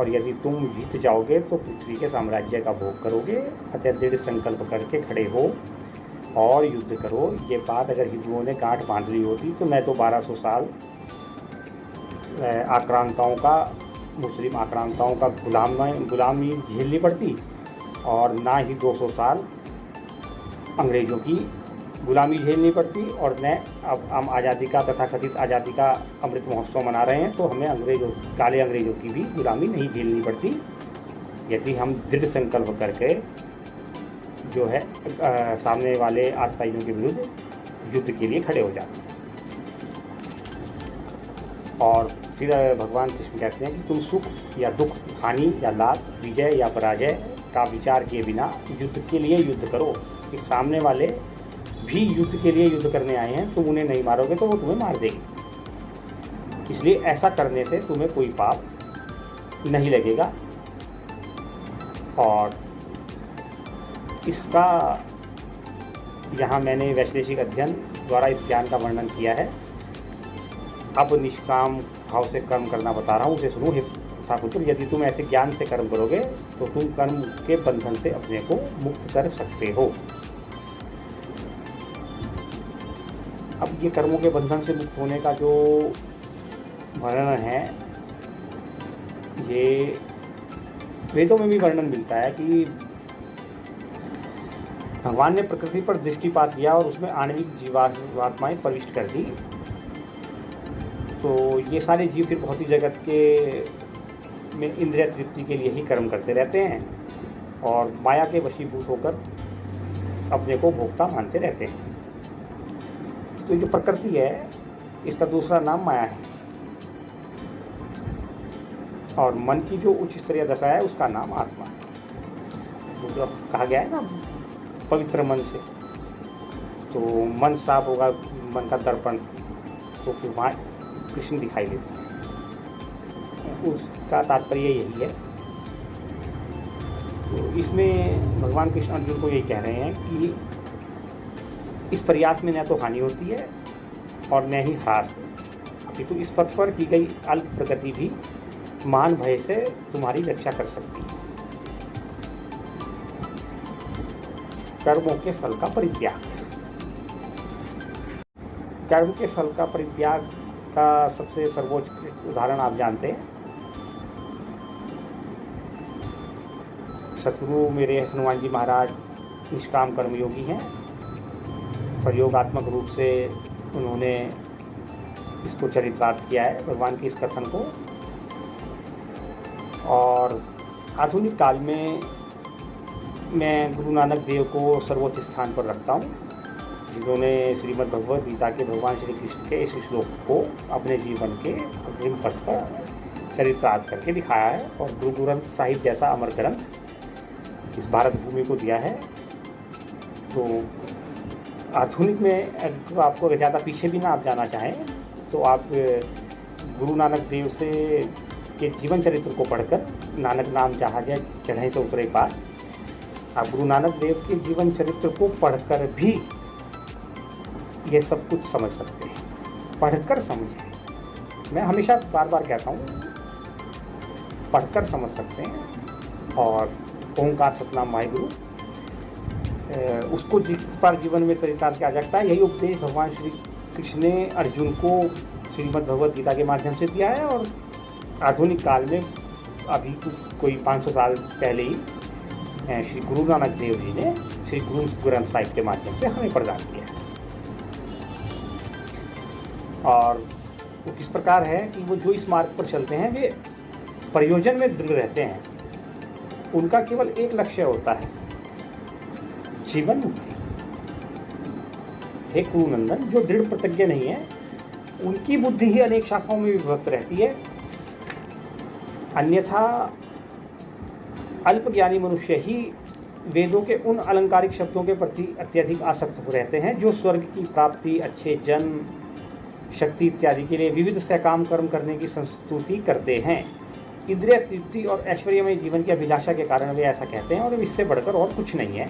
और यदि तुम जीत जाओगे तो पृथ्वी के साम्राज्य का भोग करोगे। अतः दृढ़ संकल्प करके खड़े हो और युद्ध करो। ये बात अगर हिंदुओं ने गांठ बांध ली होती तो मैं तो 1200 साल आक्रांताओं का, मुस्लिम आक्रांताओं का गुलामी झेलनी पड़ती, और ना ही 200 साल अंग्रेज़ों की गुलामी झेलनी पड़ती, और न अब हम आज़ादी का, तथाकथित आज़ादी का अमृत महोत्सव मना रहे हैं तो हमें काले अंग्रेज़ों की भी गुलामी नहीं झेलनी पड़ती, यदि हम दृढ़ संकल्प करके जो है सामने वाले आतताइयों के विरुद्ध युद्ध के लिए खड़े हो जाते हैं। और फिर भगवान कृष्ण कहते हैं कि तुम सुख या दुख, हानि या लाभ, विजय या पराजय का विचार किए बिना युद्ध के लिए युद्ध करो। कि सामने वाले भी युद्ध के लिए युद्ध करने आए हैं, तुम उन्हें नहीं मारोगे तो वो तुम्हें मार देंगे। इसलिए ऐसा करने से तुम्हें कोई पाप नहीं लगेगा। और इसका यहाँ मैंने वैशेषिक अध्ययन द्वारा इस ज्ञान का वर्णन किया है। अब निष्काम भाव से कर्म करना बता रहा हूँ, उसे सुनो। हे पुत्र, यदि तुम ऐसे ज्ञान से कर्म करोगे तो तुम कर्म के बंधन से अपने को मुक्त कर सकते हो। अब ये कर्मों के बंधन से मुक्त होने का जो वर्णन है, ये वेदों में भी वर्णन मिलता है कि भगवान ने प्रकृति पर दृष्टिपात किया और उसमें आणविक जीवात्माएं प्रविष्ट कर दी। तो ये सारे जीव फिर भौतिक जगत के में इंद्रिय तृप्ति के लिए ही कर्म करते रहते हैं और माया के वशीभूत होकर अपने को भोक्ता मानते रहते हैं। तो ये जो प्रकृति है, इसका दूसरा नाम माया है, और मन की जो उच्च स्तरीय दशा है उसका नाम आत्मा है। जो कहा गया है ना, पवित्र मन से, तो मन साफ होगा, मन का दर्पण, तो फिर वहाँ कृष्ण दिखाई देते हैं। उसका तात्पर्य यही है। तो इसमें भगवान कृष्ण अर्जुन को यही कह रहे हैं कि इस प्रयास में न तो हानि होती है और न ही ह्रास, अपितु इस पथ पर की गई अल्प प्रगति भी मान भय से तुम्हारी रक्षा कर सकती है। कर्मों के फल का परित्याग। कर्म के फल का परित्याग का सबसे सर्वोच्च उदाहरण आप जानते हैं। सतगुरु मेरे हनुमान जी महाराज निष्काम कर्मयोगी हैं। प्रयोगात्मक रूप से उन्होंने इसको चरितार्थ किया है, भगवान के इस कथन को। और आधुनिक काल में मैं गुरु नानक देव को सर्वोच्च स्थान पर रखता हूँ, जिन्होंने श्रीमद् भगवद गीता के भगवान श्री कृष्ण के इस श्लोक को अपने जीवन के अग्रिम पथ पर चरितार्थ करके दिखाया है। और गुरु ग्रंथ साहिब जैसा अमर ग्रंथ इस भारत भूमि को दिया है। तो आधुनिक में तो आपको ज़्यादा पीछे भी ना आप जाना चाहें तो आप गुरु नानक देव से के जीवन चरित्र को पढ़कर, नानक नाम जहाज चढ़े से उतरे पार, आप गुरु नानक देव के जीवन चरित्र को पढ़कर भी ये सब कुछ समझ सकते हैं। पढ़कर समझें, मैं हमेशा बार बार कहता हूँ, पढ़कर समझ सकते हैं। और ओंकार सतनाम वाहिगुरु, उसको जिस पर जीवन में चरितार्थ किया जाता है, यही उपदेश भगवान श्री कृष्ण ने अर्जुन को श्रीमद् भगवद गीता के माध्यम से दिया है। और आधुनिक काल में अभी कोई 500 साल पहले ही श्री गुरु नानक देव जी ने श्री गुरु ग्रंथ साहिब के माध्यम से हमें प्रदान किया है। और वो किस प्रकार है कि वो जो इस मार्ग पर चलते हैं वे प्रयोजन में दृढ़ रहते हैं। उनका केवल एक लक्ष्य होता है, जीवन मुक्ति। एक कुरुनंदन जो दृढ़ प्रतिज्ञ नहीं है, उनकी बुद्धि ही अनेक शाखाओं में विभक्त रहती है। अन्यथा अल्पज्ञानी मनुष्य ही वेदों के उन अलंकारिक शब्दों के प्रति अत्यधिक आसक्त हो रहते हैं जो स्वर्ग की प्राप्ति, अच्छे जन्म शक्ति इत्यादि के लिए विविध सकाम कर्म करने की संस्तुति करते हैं। इंद्रिय तृप्ति और ऐश्वर्यमय जीवन की अभिलाषा के कारण वे ऐसा कहते हैं और इससे बढ़कर और कुछ नहीं है।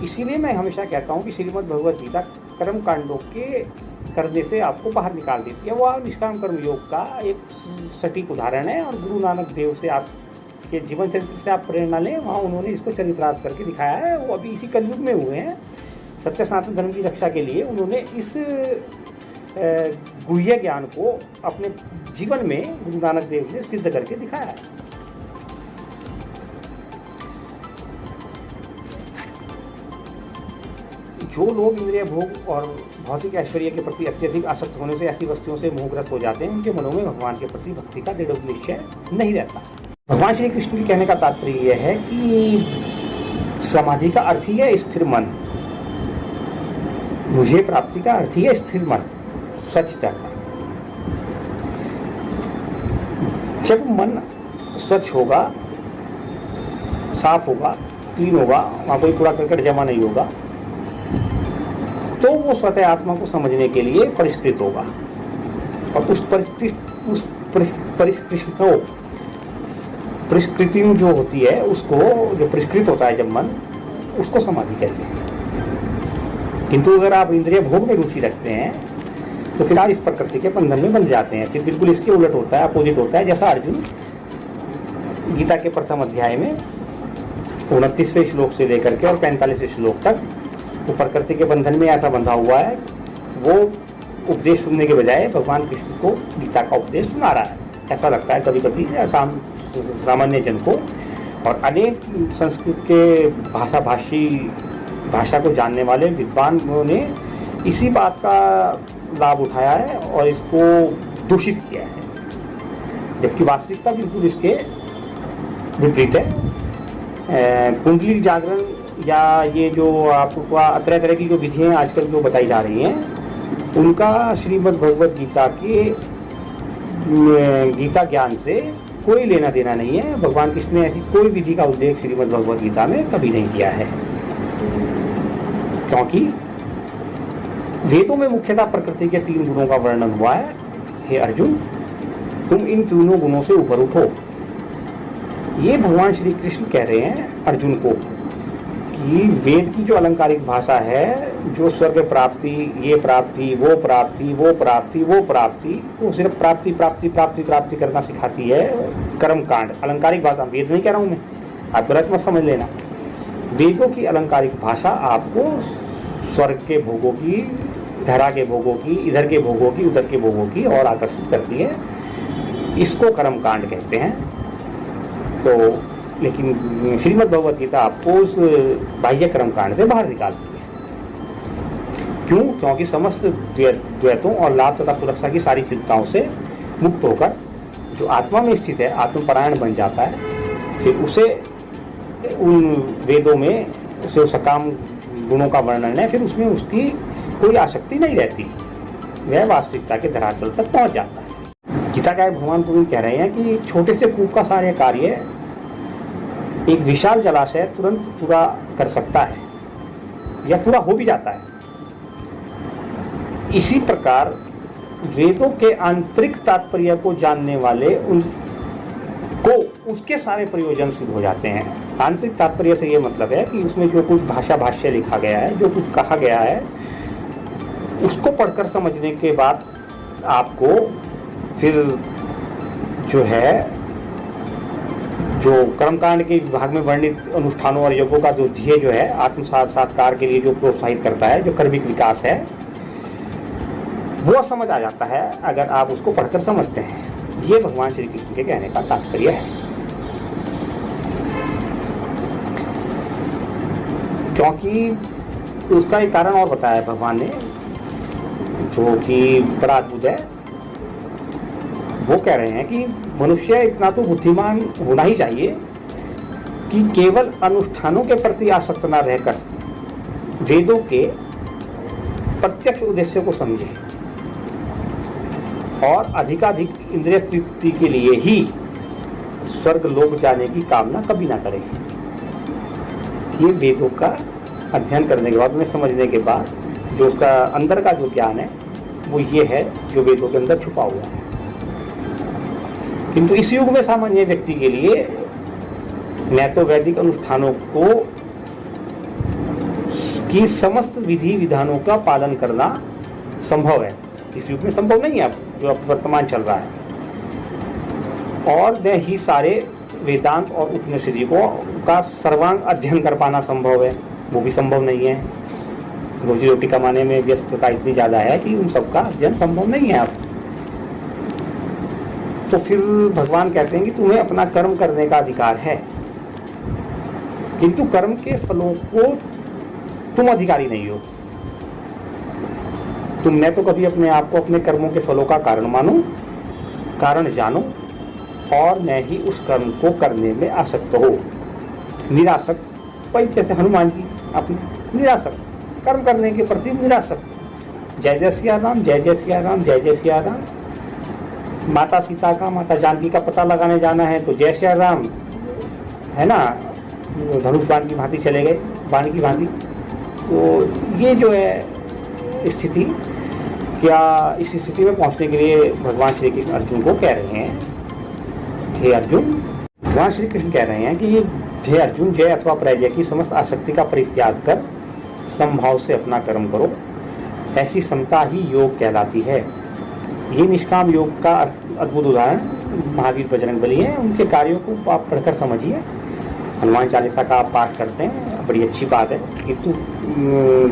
इसीलिए मैं हमेशा कहता हूँ कि श्रीमद् भगवद गीता कर्म कांडों के करने से आपको बाहर निकाल देती है। वह निष्काम कर्म योग का एक सटीक उदाहरण है और गुरु नानक देव से आपके जीवन चरित्र से आप प्रेरणा लें, वहाँ उन्होंने इसको चरित्रार्थ करके दिखाया है। वो अभी इसी कलयुग में हुए हैं। सत्य सनातन धर्म की रक्षा के लिए उन्होंने इस गुह्य ज्ञान को अपने जीवन में गुरु नानक देव ने सिद्ध करके दिखाया है। जो लोग इंद्रिय भोग और भौतिक ऐश्वर्य के प्रति अत्यधिक आसक्त होने से ऐसी वस्तुओं से मोहग्रस्त हो जाते हैं, उनके मनों में भगवान के प्रति भक्ति का दृढ़ निश्चय नहीं रहता। भगवान श्री कृष्ण के कहने का तात्पर्य यह है कि समाधि का अर्थ ही है स्थिर मन। मुझे प्राप्ति का अर्थ ही है स्थिर मन, स्वच्छता का। जब मन स्वच्छ होगा, साफ होगा, क्लीन होगा, वहाँ कोई कूड़ा करकट जमा नहीं होगा, तो वो स्वतः आत्मा को समझने के लिए परिष्कृत होगा। और उस परिष्कृति जो होती है, उसको जो परिष्कृत होता है जब मन, उसको समाधि कहते हैं। किंतु अगर आप इंद्रिय भोग में रुचि रखते हैं तो फिर आप इस प्रकृति के बंधन में बंध जाते हैं। फिर बिल्कुल इसके उलट होता है, अपोजिट होता है। जैसा अर्जुन गीता के प्रथम अध्याय में 29वें श्लोक से लेकर के और 45वें श्लोक तक वो प्रकृति के बंधन में ऐसा बंधा हुआ है, वो उपदेश सुनने के बजाय भगवान कृष्ण को गीता का उपदेश सुना रहा है। ऐसा लगता है कभी कभी सामान्य जन को। और अनेक संस्कृत के भाषा को जानने वाले विद्वानों ने इसी बात का लाभ उठाया है और इसको दूषित किया है, जबकि वास्तविकता बिल्कुल इसके विपरीत है। कुंडली जागरण या ये जो आपको तरह तरह की जो विधियाँ आजकल जो बताई जा रही हैं, उनका श्रीमद् भगवद गीता के गीता ज्ञान से कोई लेना देना नहीं है। भगवान कृष्ण ने ऐसी कोई विधि का उल्लेख श्रीमद् भगवद गीता में कभी नहीं किया है, क्योंकि वेदों में मुख्यतः प्रकृति के 3 गुणों का वर्णन हुआ है। हे अर्जुन, तुम इन तीनों गुणों से ऊपर उठो। ये भगवान श्री कृष्ण कह रहे हैं अर्जुन को कि वेद की जो अलंकारिक भाषा है, जो स्वर्ग प्राप्ति, ये प्राप्ति, वो प्राप्ति, वो प्राप्ति, वो प्राप्ति, वो सिर्फ प्राप्ति प्राप्ति प्राप्ति प्राप्ति करना सिखाती है। कर्म कांड अलंकारिक भाषा, वेद नहीं कह रहा हूँ मैं, आप गलत मत समझ लेना। वेदों की अलंकारिक भाषा आपको स्वर्ग के भोगों की, धरा के भोगों की, इधर के भोगों की, उधर के भोगों की और आकर्षित करती है। इसको कर्म कांड कहते हैं। तो लेकिन श्रीमद् भगवद गीता आपको उस बाह्य कर्म कांड से बाहर निकालती है। क्यों? क्योंकि समस्त द्वैतों और लाभ तथा सुरक्षा की सारी चिंताओं से मुक्त होकर जो आत्मा में स्थित है, आत्मपरायण बन जाता है। फिर उसे उन वेदों में जो सकाम गुणों का वर्णन है, फिर उसमें उसकी कोई आसक्ति नहीं रहती, वह वास्तविकता के धरातल तक पहुंच जाता है। गीता का भगवान को कह रहे हैं कि छोटे से कूप का सारे कार्य एक विशाल जलाशय तुरंत पूरा कर सकता है या पूरा हो भी जाता है। इसी प्रकार वेदों के आंतरिक तात्पर्य को जानने वाले उनको उसके सारे प्रयोजन सिद्ध हो जाते हैं। आंतरिक तात्पर्य से ये मतलब है कि उसमें जो कुछ भाष्य लिखा गया है, जो कुछ कहा गया है, उसको पढ़कर समझने के बाद आपको फिर जो है, जो कर्मकांड के विभाग में वर्णित अनुष्ठानों और यज्ञों का जो ध्येय जो है, आत्म साक्षात्कार के लिए जो प्रोत्साहित करता है, जो कर्मिक विकास है, वो समझ आ जाता है अगर आप उसको पढ़कर समझते हैं। ये भगवान श्री कृष्ण के कहने का तात्पर्य है। क्योंकि उसका एक कारण और बताया भगवान ने, जो कि बड़ा अद्भुत है। वो कह रहे हैं कि मनुष्य इतना तो बुद्धिमान होना ही चाहिए कि केवल अनुष्ठानों के प्रति आसक्त न रहकर वेदों के प्रत्यक्ष उद्देश्य को समझे और अधिकाधिक इंद्रिय तृप्ति के लिए ही स्वर्ग लोक जाने की कामना कभी ना करे। ये वेदों का अध्ययन करने के बाद, उन्हें समझने के बाद, जो उसका अंदर का जो ज्ञान है वो ये है जो वेदों के अंदर छुपा हुआ है। किंतु इस युग में सामान्य व्यक्ति के लिए न तो वैदिक अनुष्ठानों को की समस्त विधि विधानों का पालन करना संभव है, इस युग में संभव नहीं है जो अब वर्तमान चल रहा है, और न ही सारे वेदांत और उपनिषदों को का सर्वांग अध्ययन कर पाना संभव है, वो भी संभव नहीं है। रोजी रोटी कमाने में व्यस्तता इतनी ज़्यादा है कि उन सबका अध्ययन संभव नहीं है अब। तो फिर भगवान कहते हैं कि तुम्हें अपना कर्म करने का अधिकार है, किंतु कर्म के फलों को तुम अधिकारी नहीं हो। तुम न तो कभी अपने आप को अपने कर्मों के फलों का कारण मानो, कारण जानो, और न ही उस कर्म को करने में आसक्त हो। निरासक्त, वही जैसे हनुमान जी अपने निरासक्त, कर्म करने के प्रति निरासक्त। जय जय सिया राम, जय जय सिया राम, जय जय सिया राम। माता सीता का, माता जानकी का पता लगाने जाना है तो जय सिया राम, है ना, धनुष बाण की भांति चले गए, बाण की भांति। तो ये जो है स्थिति, क्या इस स्थिति में पहुंचने के लिए भगवान श्री कृष्ण अर्जुन को कह रहे हैं, हे अर्जुन, भगवान श्री कृष्ण कह रहे हैं कि हे अर्जुन, जय अथवा पराजय की समस्त आसक्ति का परित्याग कर समभाव से अपना कर्म करो, ऐसी समता ही योग कहलाती है। ये निष्काम योग का अद्भुत उदाहरण महावीर बजरंगबली हैं। उनके कार्यों को आप पढ़कर समझिए। हनुमान चालीसा का आप पाठ करते हैं, बड़ी अच्छी बात है, किंतु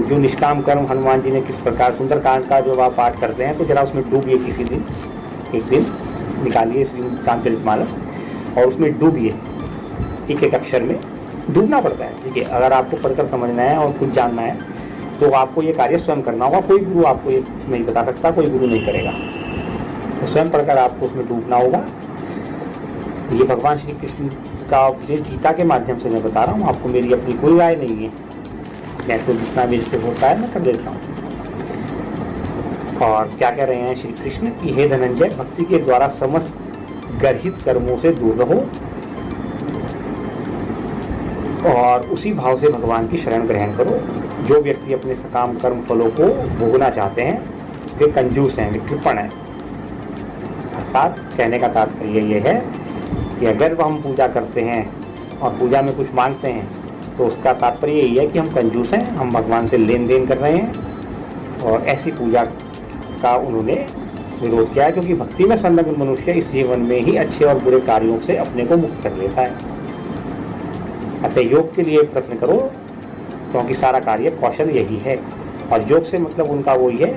जो निष्काम कर्म हनुमान जी ने किस प्रकार, सुंदरकांड का जो आप पाठ करते हैं तो जरा उसमें डूबिए, किसी दिन एक दिन निकालिए रामचरितमानस और उसमें डूबिए, एक एक अक्षर में डूबना पड़ता है। ठीक है, अगर आपको पढ़कर समझना है और कुछ जानना है तो आपको ये कार्य स्वयं करना होगा। कोई गुरु आपको ये नहीं बता सकता, कोई गुरु नहीं करेगा, तो स्वयं पढ़कर आपको उसमें डूबना होगा। ये भगवान श्री कृष्ण का उपदेश गीता के माध्यम से मैं बता रहा हूँ, आपको मेरी अपनी कोई राय नहीं है, मैं तो जितना मेरे से होता है मैं कर देता हूँ। और क्या कह रहे हैं श्री कृष्ण कि हे धनंजय, भक्ति के द्वारा समस्त गर्हित कर्मों से दूर रहो और उसी भाव से भगवान की शरण ग्रहण करो। जो व्यक्ति अपने सकाम कर्म फलों को भोगना चाहते हैं वे कंजूस हैं, वे कृपण हैं। अर्थात कहने का तात्पर्य ये है कि अगर हम पूजा करते हैं और पूजा में कुछ मांगते हैं तो उसका तात्पर्य यही है कि हम कंजूस हैं, हम भगवान से लेन देन कर रहे हैं। और ऐसी पूजा का उन्होंने विरोध किया है, क्योंकि भक्ति में संलग्न मनुष्य इस जीवन में ही अच्छे और बुरे कार्यों से अपने को मुक्त कर लेता है। अतः योग के लिए प्रयत्न करो, क्योंकि सारा कार्य कौशल यही है। और योग से मतलब उनका वही है,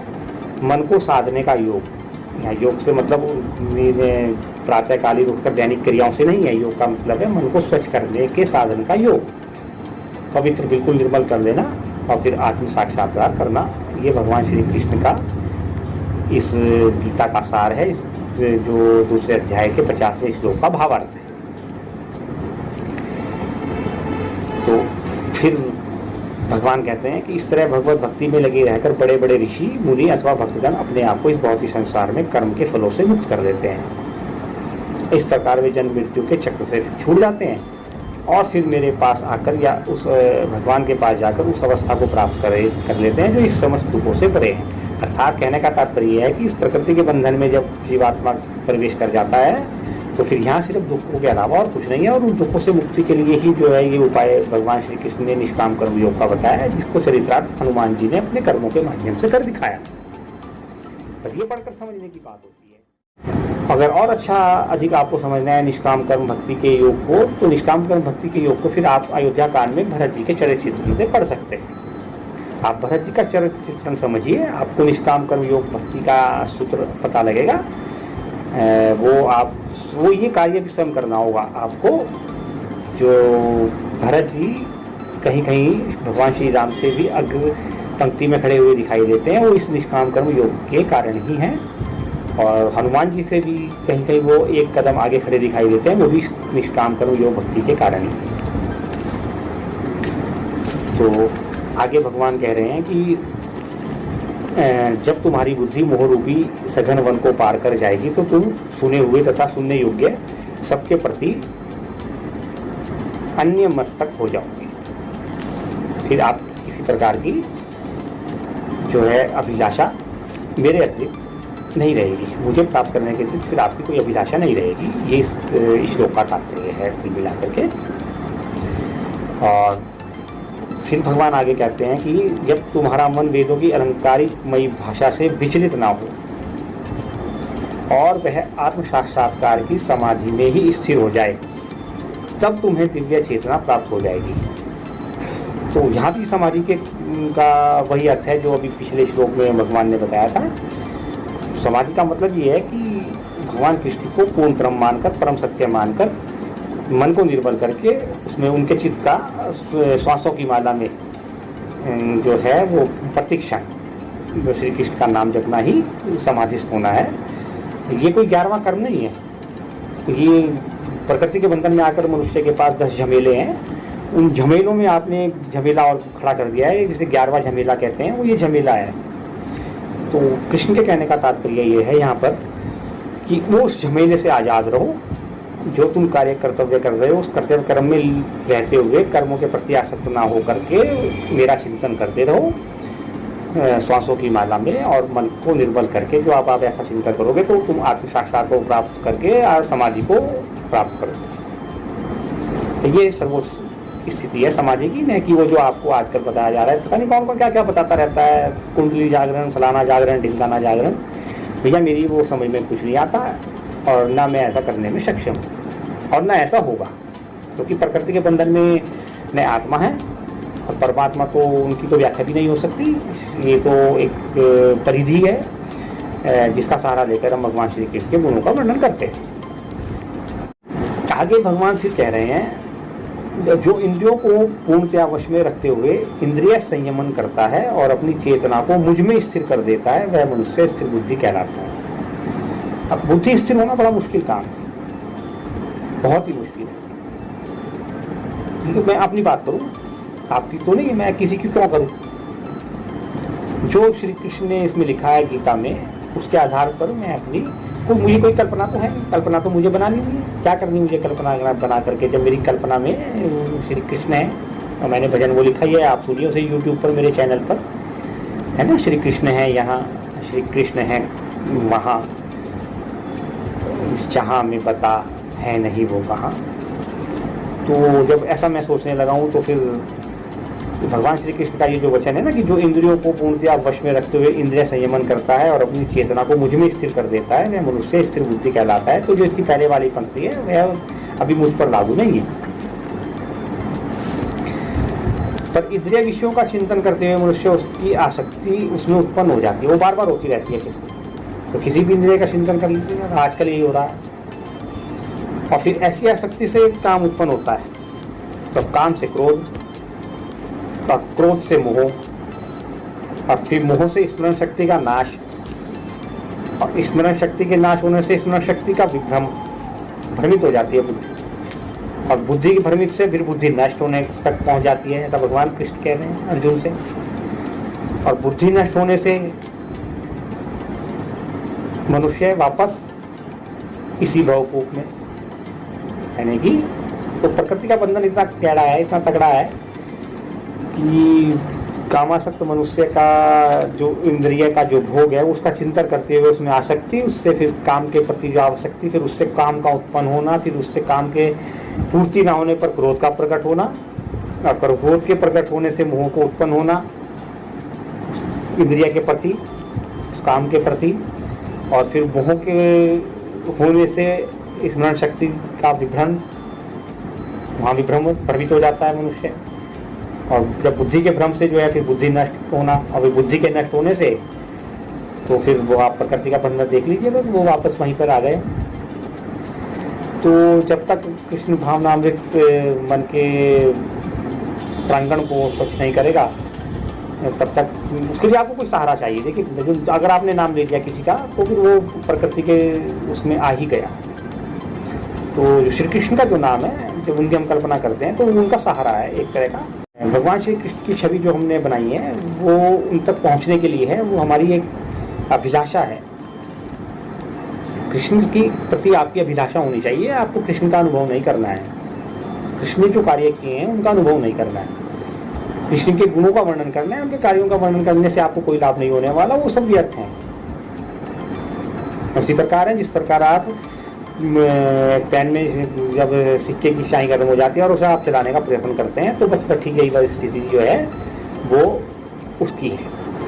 मन को साधने का योग। यहाँ योग से मतलब प्रातःकालीन उठकर दैनिक क्रियाओं से नहीं है, योग का मतलब है मन को स्वच्छ करने के साधन का योग, पवित्र बिल्कुल निर्मल कर लेना और फिर आत्म साक्षात्कार करना। ये भगवान श्री कृष्ण का इस गीता का सार है, इस जो दूसरे अध्याय के 50वें श्लोक का भावार्थ है। तो फिर भगवान कहते हैं कि इस तरह भगवत भक्ति में लगे रहकर बड़े बड़े ऋषि मुनि अथवा भक्तगण अपने आप को इस भौतिक संसार में कर्म के फलों से मुक्त कर देते हैं। इस प्रकार वे जन्म मृत्यु के चक्र से छूट जाते हैं और फिर मेरे पास आकर या उस भगवान के पास जाकर उस अवस्था को प्राप्त कर लेते हैं जो इस समस्त दुखों से परे है। अर्थात कहने का तात्पर्य है कि इस प्रकृति के बंधन में जब जीवात्मा प्रवेश कर जाता है तो फिर यहाँ सिर्फ दुखों के अलावा और कुछ नहीं है। और उन दुखों से मुक्ति के लिए ही जो है ये उपाय भगवान श्री कृष्ण ने निष्काम कर्म योग का बताया है, जिसको चरित्रार्थ हनुमान जी ने अपने कर्मों के माध्यम से कर दिखाया। बस ये पढ़कर समझने की बात होती है। अगर और अच्छा अधिक आपको समझना है निष्काम कर्म भक्ति के योग को, तो निष्काम कर्म भक्ति के योग को फिर आप अयोध्या कांड में भरत जी के चरित्र से पढ़ सकते हैं। आप भरत जी का चरित्र समझिए, आपको निष्काम कर्म योग भक्ति का सूत्र पता लगेगा। वो ये कार्य भी स्वयं करना होगा आपको, जो भरत जी कहीं कहीं भगवान श्री राम से भी अग्र पंक्ति में खड़े हुए दिखाई देते हैं, वो इस निष्काम कर्म योग के कारण ही हैं। और हनुमान जी से भी कहीं कहीं वो एक कदम आगे खड़े दिखाई देते हैं, वो भी निष्काम कर्म योग भक्ति के कारण ही। तो आगे भगवान कह रहे हैं कि जब तुम्हारी बुद्धि मोहरूपी सघन वन को पार कर जाएगी तो तुम सुने हुए तथा सुनने योग्य सबके प्रति अन्य मस्तक हो जाओगे। फिर आप किसी प्रकार की जो है अभिलाषा मेरे अतिरिक्त नहीं रहेगी, मुझे प्राप्त करने के अतिरिक्त फिर आपकी कोई अभिलाषा नहीं रहेगी। ये इस श्लोक का तात्पर्य है कुल मिला करके। और फिर भगवान आगे कहते हैं कि जब तुम्हारा मन वेदों की अलंकारिकमयी भाषा से विचलित ना हो और वह आत्म साक्षात्कार की समाधि में ही स्थिर हो जाए, तब तुम्हें दिव्य चेतना प्राप्त हो जाएगी। तो यहाँ भी समाधि का वही अर्थ है जो अभी पिछले श्लोक में भगवान ने बताया था। समाधि का मतलब ये है कि भगवान कृष्ण को पूर्ण ब्रह्म मानकर, परम सत्य मानकर, मन को निर्मल करके उसमें उनके चित्त का श्वासों की माला में जो है वो प्रतिक्षण श्री कृष्ण का नाम जपना ही समाधिस्थ होना है। ये कोई 11वां कर्म नहीं है। ये प्रकृति के बंधन में आकर मनुष्य के पास 10 झमेले हैं, उन झमेलों में आपने एक झमेला और खड़ा कर दिया है, जिसे 11वां झमेला कहते हैं, वो ये झमेला है। तो कृष्ण के कहने का तात्पर्य ये है यहाँ पर कि वो उस झमेले से आज़ाद रहो, जो तुम कार्य कर्तव्य कर रहे हो उस कर्तव्य कर्म में रहते हुए कर्मों के प्रति आसक्त ना हो करके मेरा चिंतन करते रहो श्वासों की माला में, और मन को निर्मल करके जो आप ऐसा चिंतन करोगे तो तुम आत्म साक्षात को प्राप्त करके समाधि को प्राप्त करोगे। ये सर्वोच्च स्थिति है समाधि की, न कि वो जो आपको आजकल बताया जा रहा है। पता नहीं कौन कौन क्या क्या बताता रहता है, कुंडली जागरण, फलाना जागरण, ढिमकाना जागरण। भैया मेरी वो समझ में कुछ नहीं आता और ना मैं ऐसा करने में सक्षम हूँ और ना ऐसा होगा, क्योंकि प्रकृति के बंधन में न आत्मा है और परमात्मा तो उनकी तो व्याख्या भी नहीं हो सकती। ये तो एक परिधि है जिसका सहारा लेकर हम भगवान श्री कृष्ण के गुणों का वर्णन करते हैं। आगे भगवान फिर कह रहे हैं, जो इंद्रियों को पूर्णतया वश में रखते हुए इंद्रिय संयमन करता है और अपनी चेतना को मुझ में स्थिर कर देता है, वह मनुष्य स्थिर बुद्धि कहलाता है। अब बुद्धि स्थिर होना बड़ा मुश्किल काम है, बहुत ही मुश्किल है। तो मैं अपनी बात करूं, आपकी तो नहीं, मैं किसी की क्यों करूं। जो श्री कृष्ण ने इसमें लिखा है गीता में, उसके आधार पर मैं अपनी मुझे कोई कल्पना तो है नहीं, कल्पना तो मुझे बनानी हुई है। क्या करनी मुझे कल्पना बना करके, जब मेरी कल्पना में श्री कृष्ण है और मैंने भजन वो लिखा ही है, आप सुनिए उसे यूट्यूब पर मेरे चैनल पर है ना। श्री कृष्ण है यहाँ, श्री कृष्ण है वहाँ, इस जहाँ में बता है नहीं वो कहाँ। तो जब ऐसा मैं सोचने लगा हूँ तो फिर भगवान श्री कृष्ण का ये जो वचन है ना कि जो इंद्रियों को पूर्णतया वश में रखते हुए इंद्रिय संयमन करता है और अपनी चेतना को मुझ में स्थिर कर देता है, वह मनुष्य स्थिर बुद्धि कहलाता है। तो जो इसकी पहले वाली पंक्ति है वह अभी मुझ पर लागू नहीं है। पर इंद्रिय विषयों का चिंतन करते हुए मनुष्य उसकी आसक्ति उसमें उत्पन्न हो जाती है, वो बार बार होती रहती है। तो किसी भी इंद्रिय का चिंतन कर लीजिए, आजकल यही हो रहा है। और फिर ऐसी आसक्ति से काम उत्पन्न होता है, तो काम से क्रोध, और क्रोध से मोह, और फिर मोह से स्मरण शक्ति का नाश, और स्मरण शक्ति के नाश होने से स्मरण शक्ति का विभ्रम, भ्रमित हो जाती है बुद्धि, और बुद्धि की भ्रमित से फिर बुद्धि नष्ट होने तक पहुंच जाती है, ऐसा भगवान कृष्ण कह रहे हैं अर्जुन से। और बुद्धि नष्ट होने से मनुष्य वापस इसी भवकूप में, यानी कि तो प्रकृति का बंधन इतना गहरा है, इतना तगड़ा है कि कामासक्त मनुष्य का जो इंद्रिय का जो भोग है उसका चिंतन करते हुए उसमें आसक्ति, उससे फिर काम के प्रति जो आसक्ति, फिर उससे काम का उत्पन्न होना, फिर उससे काम के पूर्ति ना होने पर क्रोध का प्रकट होना, और क्रोध के प्रकट होने से मोह को उत्पन्न होना इंद्रिय के प्रति, उस काम के प्रति, और फिर मोह के होने से स्मरण शक्ति का विभ्रंश, वहाँ भ्रमित हो जाता है मनुष्य। और जब बुद्धि के भ्रम से जो है फिर बुद्धि नष्ट होना, और बुद्धि के नष्ट होने से तो फिर वो आप प्रकृति का बंधन देख लीजिए, तो वो वापस वहीं पर आ गए। तो जब तक कृष्ण भावनामृत मन के प्रांगण को स्वच्छ नहीं करेगा तब तक उसके लिए आपको कोई सहारा चाहिए। देखिए अगर आपने नाम ले दिया किसी का तो फिर वो प्रकृति के उसमें आ ही गया। तो श्री कृष्ण का जो नाम है, जब उनकी हम कल्पना करते हैं तो उनका सहारा है एक तरह का। भगवान श्री कृष्ण की छवि जो हमने बनाई है वो उन तक पहुंचने के लिए है, वो हमारी एक अभिलाषा है। कृष्ण की प्रति आपकी अभिलाषा होनी चाहिए। आपको कृष्ण का अनुभव नहीं करना है, कृष्ण ने जो कार्य किए हैं उनका अनुभव नहीं करना है, कृष्ण के गुणों का वर्णन करना है। उनके कार्यों का वर्णन करने से आपको कोई लाभ नहीं होने वाला, वो सब व्यर्थ हैं। उसी प्रकार है जिस प्रकार आप पेन में जब सिक्के की स्याही खत्म हो जाती है और उसे आप चलाने का प्रयत्न करते हैं, तो बस ठीक यही परिस्थिति जो है वो उसकी है,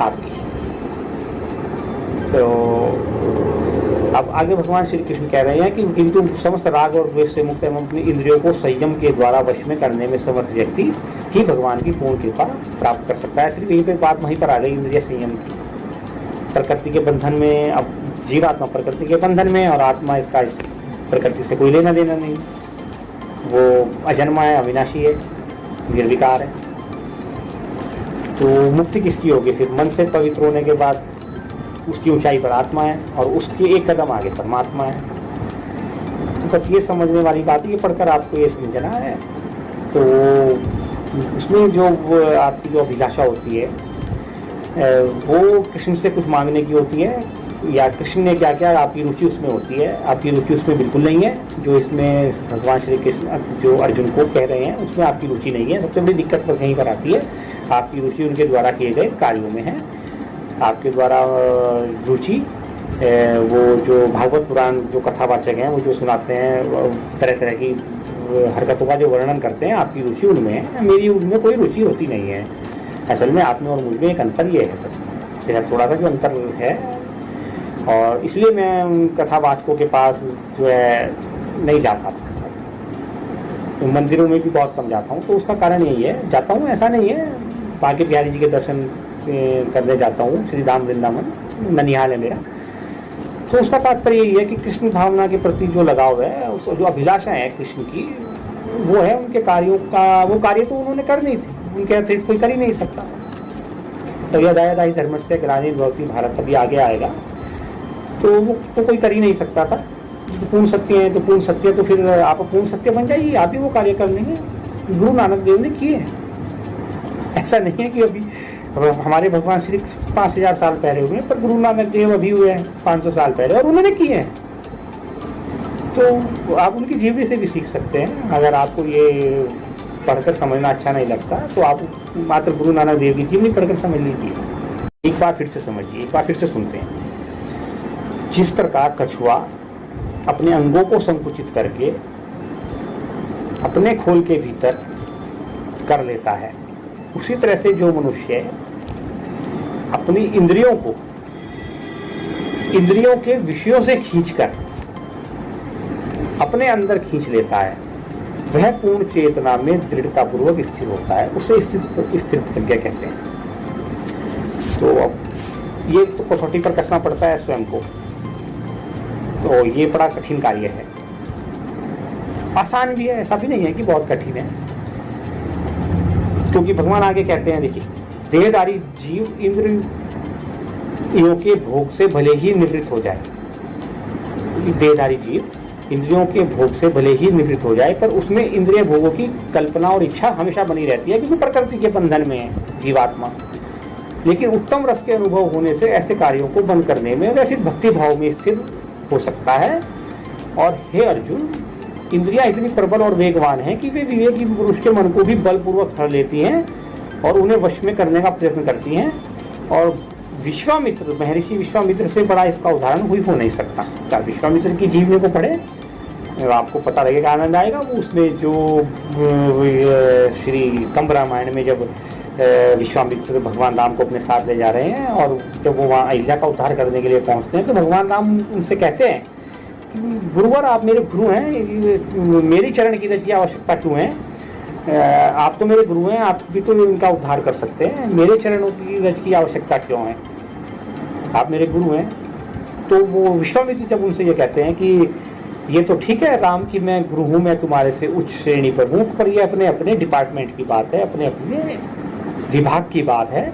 आपकी। तो अब आगे भगवान श्री कृष्ण कह रहे हैं कि किंतु समस्त राग और द्वेष से मुक्त एवं अपनी इंद्रियों को संयम के द्वारा वश में करने में समर्थ व्यक्ति ही भगवान की पूर्ण कृपा प्राप्त कर सकता है। फिर यहीं पे बात वहीं पर आ गई इंद्रिय संयम की। प्रकृति के बंधन में, अब जीवात्मा प्रकृति के बंधन में और आत्मा इसका इस प्रकृति से कोई लेना देना नहीं, वो अजन्मा है, अविनाशी है, निर्विकार है। तो मुक्ति किसकी होगी? फिर मन से पवित्र होने के बाद उसकी ऊंचाई पर आत्मा है और उसके एक कदम आगे परमात्मा है। तो बस ये समझने वाली बात, ये पढ़कर आपको ये समझना है। तो उसमें जो आपकी जो अभिलाषा होती है वो कृष्ण से कुछ मांगने की होती है, या कृष्ण ने क्या क्या आपकी रुचि उसमें होती है। आपकी रुचि उसमें बिल्कुल नहीं है, जो इसमें भगवान श्री कृष्ण जो अर्जुन को कह रहे हैं उसमें आपकी रुचि नहीं है। सबसे बड़ी दिक्कत बस यहीं पर आती है, आपकी रुचि उनके द्वारा किए गए कार्यों में है। आपके द्वारा रुचि वो जो भागवत पुराण जो कथावाचक हैं वो जो सुनाते हैं तरह तरह की हरकतों का जो वर्णन करते हैं, आपकी रुचि उनमें है, मेरी उनमें कोई रुचि होती नहीं है। असल में आप में और मुझ में एक अंतर ये है, बस सिर्फ थोड़ा सा जो अंतर है, और इसलिए मैं कथावाचकों के पास जो है नहीं जा पाता। तो मंदिरों में भी बहुत कम जाता हूँ, तो उसका कारण यही है। जाता हूँ ऐसा नहीं है, बांके बिहारी जी के दर्शन करने जाता हूँ, श्री धाम वृंदावन ननिहाल है मेरा। तो उसका तात्पर्य यही है कि कृष्ण भावना के प्रति जो लगाव है, उस जो अभिलाषा है कृष्ण की, वो है उनके कार्यों का। वो कार्य तो उन्होंने करनी थी, उनके अतिरिक्त कोई कर ही नहीं सकता। तो यह दायदाई धर्मस्य ग्लानिर्भवति भारत अभी आगे आएगा, तो वो तो कोई कर ही नहीं सकता था। तो पूर्ण सत्य है, तो पूर्ण सत्य, तो फिर आप पूर्ण सत्य बन जाइए, आप ही वो कार्य कर लेंगे। गुरु नानक देव ने किए। ऐसा नहीं है कि अभी हमारे भगवान श्री 5000 साल पहले हुए, पर गुरु नानक देव अभी हुए हैं 500 साल पहले, और उन्होंने किए हैं। तो आप उनकी जीवनी से भी सीख सकते हैं। अगर आपको ये पढ़कर समझना अच्छा नहीं लगता, तो आप मात्र गुरु नानक देव की जीवनी पढ़कर समझ लीजिए। एक बार फिर से समझिए, एक बार फिर से सुनते हैं। जिस प्रकार कछुआ अपने अंगों को संकुचित करके अपने खोल के भीतर कर लेता है, उसी तरह से जो मनुष्य अपनी इंद्रियों को इंद्रियों के विषयों से खींचकर अपने अंदर खींच लेता है, वह पूर्ण चेतना में दृढ़ता पूर्वक स्थिर होता है। उसे स्थिर प्रज्ञा कहते हैं। तो अब ये तो कसौटी पर कसना पड़ता है स्वयं को, तो ये बड़ा कठिन कार्य है। आसान भी है, ऐसा भी नहीं है कि बहुत कठिन है, क्योंकि भगवान आगे कहते हैं, देखिए, देहधारी जीव इंद्रियों के भोग से भले ही निवृत्त हो जाए, देहधारी जीव इंद्रियों के भोग से भले ही निवृत्त हो जाए, पर उसमें इंद्रिय भोगों की कल्पना और इच्छा हमेशा बनी रहती है, क्योंकि प्रकृति के बंधन में है जीवात्मा। लेकिन उत्तम रस के अनुभव होने से ऐसे कार्यों को बंद करने में वह फिर भक्ति भाव में स्थिर हो सकता है। और हे अर्जुन, इंद्रियां इतनी प्रबल और वेगवान हैं कि वे विवेकी पुरुष के मन को भी बलपूर्वक हर लेती हैं और उन्हें वश में करने का प्रयत्न करती हैं। और विश्वामित्र, महर्षि विश्वामित्र से बड़ा इसका उदाहरण कोई हो नहीं सकता। क्या विश्वामित्र की जीवनी को पढ़े, आपको पता लगेगा, आनंद आएगा। वो उसमें जो श्री कंब रामायण में जब विश्वामित्र भगवान राम को अपने साथ ले जा रहे हैं, और जब वो वहाँ अहिल्या का उद्धार करने के लिए पहुँचते हैं, तो भगवान राम उनसे कहते हैं, गुरुवर आप मेरे गुरु हैं, मेरी चरण की रज की आवश्यकता क्यों है? आप तो मेरे गुरु हैं, आप भी तो इनका उद्धार कर सकते हैं, मेरे चरणों की रज की आवश्यकता क्यों है? आप मेरे गुरु हैं। तो वो विश्वामित्र जब उनसे ये कहते हैं कि ये तो ठीक है राम की मैं गुरु हूँ, मैं तुम्हारे से उच्च श्रेणी पर हूँ, पर ये अपने अपने डिपार्टमेंट की बात है, अपने अपने विभाग की बात है।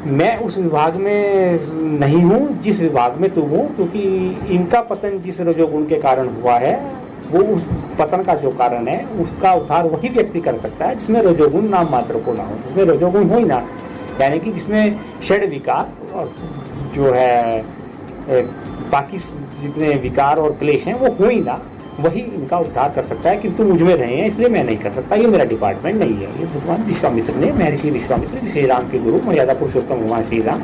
मैं उस विभाग में नहीं हूँ जिस विभाग में तुम हो, क्योंकि इनका पतन जिस रजोगुण के कारण हुआ है, वो उस पतन का जो कारण है उसका उद्धार वही व्यक्ति कर सकता है जिसमें रजोगुण नाम मात्र को ना हो, जिसमें रजोगुण हो ही ना, यानी कि जिसमें षड विकार और जो है बाकी जितने विकार और क्लेश हैं वो हो ही ना, वही इनका उद्धार कर सकता है। किंतु मुझ में रहे हैं इसलिए मैं नहीं कर सकता, ये मेरा डिपार्टमेंट नहीं है। ये भगवान विश्वामित्र ने, महर्षि विश्वामित्र श्री राम के गुरु, मर्यादा पुरुषोत्तम भगवान श्री राम,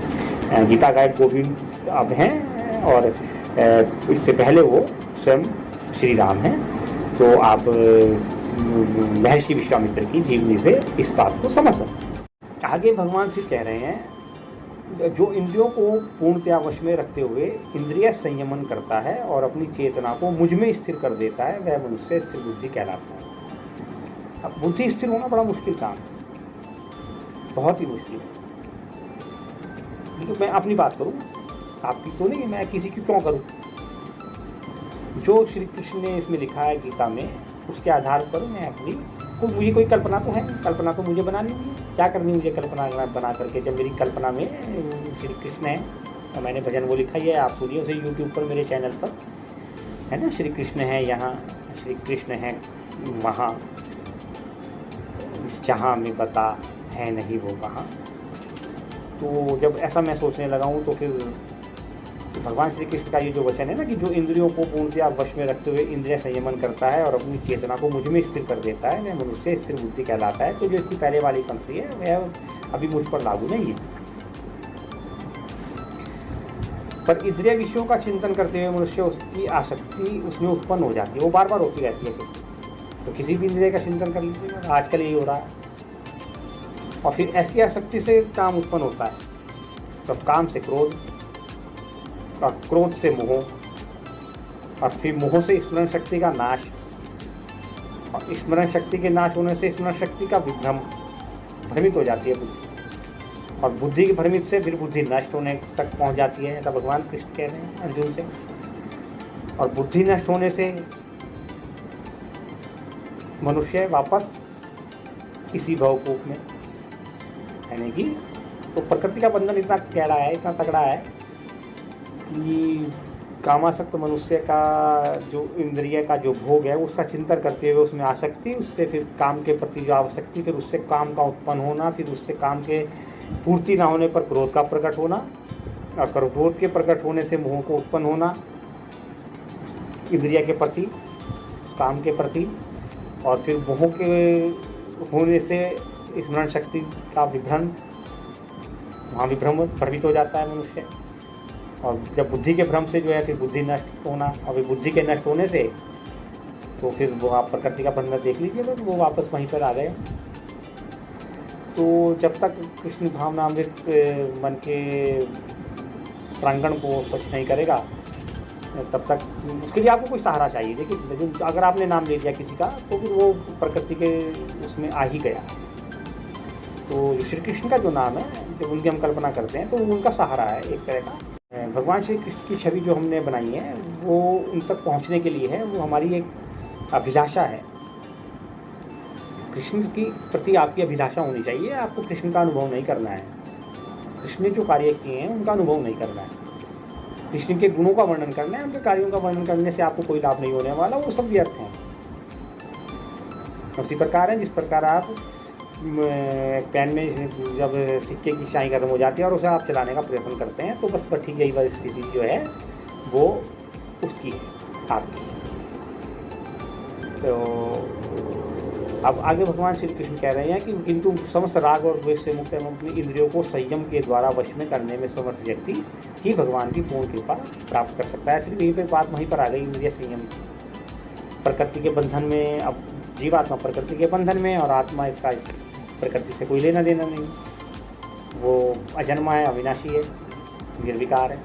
गीता गाइड गोविंद अब हैं, और इससे पहले वो स्वयं श्री राम हैं। तो आप महर्षि विश्वामित्र की जीवनी से इस बात को समझ सकते। आगे भगवान फिर कह रहे हैं, जो इंद्रियों को पूर्णतया वश में रखते हुए इंद्रिय संयमन करता है और अपनी चेतना को मुझ में स्थिर कर देता है, वह मनुष्य स्थिर बुद्धि कहलाता है। अब बुद्धि स्थिर होना बड़ा मुश्किल काम है, बहुत ही मुश्किल है। मैं अपनी बात करूं, आपकी तो नहीं, मैं किसी की क्यों करूं। जो श्री कृष्ण ने इसमें लिखा है गीता में, उसके आधार पर मैं अपनी मुझे कोई कल्पना तो है, कल्पना तो मुझे बनानी है। क्या करनी मुझे कल्पना बना करके, जब मेरी कल्पना में श्री कृष्ण है और मैंने भजन वो लिखा ही है, आप सुनिए उसे यूट्यूब पर मेरे चैनल पर है ना। श्री कृष्ण है यहाँ, श्री कृष्ण है वहाँ, जहाँ में बता है नहीं वो वहाँ। तो जब ऐसा मैं सोचने लगा हूँ तो फिर भगवान श्री कृष्ण का ये जो वचन है ना कि जो इंद्रियों को पूर्णतया वश में रखते हुए इंद्रिय संयमन करता है और अपनी चेतना को मुझ में स्थिर कर देता है, वह मनुष्य स्थिर बुद्धि कहलाता है। तो जो इसकी पहले वाली पंक्ति है वह अभी मुझ पर लागू नहीं है। पर इंद्रिय विषयों का चिंतन करते हुए मनुष्य उसकी आसक्ति उसमें उत्पन्न हो जाती है, वो बार बार होती रहती है। तो किसी भी इंद्रिय का चिंतन कर लीजिए, आजकल यही हो रहा है। और फिर ऐसी आसक्ति से काम उत्पन्न होता है, तो काम से क्रोध, और क्रोध से मोह, और फिर मोह से स्मरण शक्ति का नाश, और स्मरण शक्ति के नाश होने से स्मरण शक्ति का विभ्रम, भ्रमित हो जाती है बुद्धि, और बुद्धि की भ्रमित से फिर बुद्धि नष्ट होने तक पहुंच जाती है, ऐसा भगवान कृष्ण कह रहे हैं अर्जुन से। और बुद्धि नष्ट होने से मनुष्य वापस इसी भवकूप में, यानी कि तो प्रकृति का बंधन इतना गहरा है, इतना तगड़ा है कि कामासक्त मनुष्य का जो इंद्रिय का जो भोग है उसका चिंतन करते हुए उसमें आसक्ति, उससे फिर काम के प्रति जो आवश्यकता, फिर उससे काम का उत्पन्न होना, फिर उससे काम के पूर्ति ना होने पर क्रोध का प्रकट होना, और क्रोध के प्रकट होने से मोह को उत्पन्न होना इंद्रिय के प्रति, काम के प्रति, और फिर मोह के होने से स्मरण शक्ति का विभ्रंश, वहाँ विभ्रम भ्रमित हो जाता है मनुष्य। और जब बुद्धि के भ्रम से जो है फिर बुद्धि नष्ट होना, और फिर बुद्धि के नष्ट होने से तो फिर वो आप प्रकृति का बंधन देख लीजिए, तो वो वापस वहीं पर आ गए। तो जब तक कृष्ण भावनामृत मन के प्रांगण को स्वच्छ नहीं करेगा तब तक उसके लिए आपको कोई सहारा चाहिए। देखिए अगर आपने नाम ले लिया किसी का तो फिर वो प्रकृति के उसमें आ ही गया। तो श्री कृष्ण का जो नाम है, जब उनकी हम कल्पना करते हैं तो उनका सहारा है एक तरह का। भगवान श्री कृष्ण की छवि जो हमने बनाई है वो उन तक पहुंचने के लिए है, वो हमारी एक अभिलाषा है। कृष्ण की प्रति आपकी अभिलाषा होनी चाहिए, आपको कृष्ण का अनुभव नहीं करना है, कृष्ण ने जो कार्य किए हैं उनका अनुभव नहीं करना है, कृष्ण के गुणों का वर्णन करना है, उनके कार्यों का वर्णन करने से आपको कोई लाभ नहीं होने वाला, वो सब व्यर्थ हैं। उसी प्रकार है जिस प्रकार आप पेन में जब सिक्के की स्याही खत्म हो जाती है और उसे आप चलाने का प्रयत्न करते हैं, तो बस ठीक यही परिस्थिति जो है वो उसकी है, आपकी। तो अब आगे भगवान श्री कृष्ण कह रहे हैं कि किंतु समस्त राग और द्वेष से मुक्त एवं अपनी इंद्रियों को संयम के द्वारा वश में करने में समर्थ व्यक्ति ही भगवान की पूर्ण कृपा प्राप्त कर सकता है। फिर यहीं पर बात वहीं पर आ गई, इंद्रिय संयम प्रकृति के बंधन में। अब जीवात्मा प्रकृति के बंधन में और आत्मा इसका प्रकृति से कोई लेना देना नहीं, वो अजन्मा है, अविनाशी है, निर्विकार है।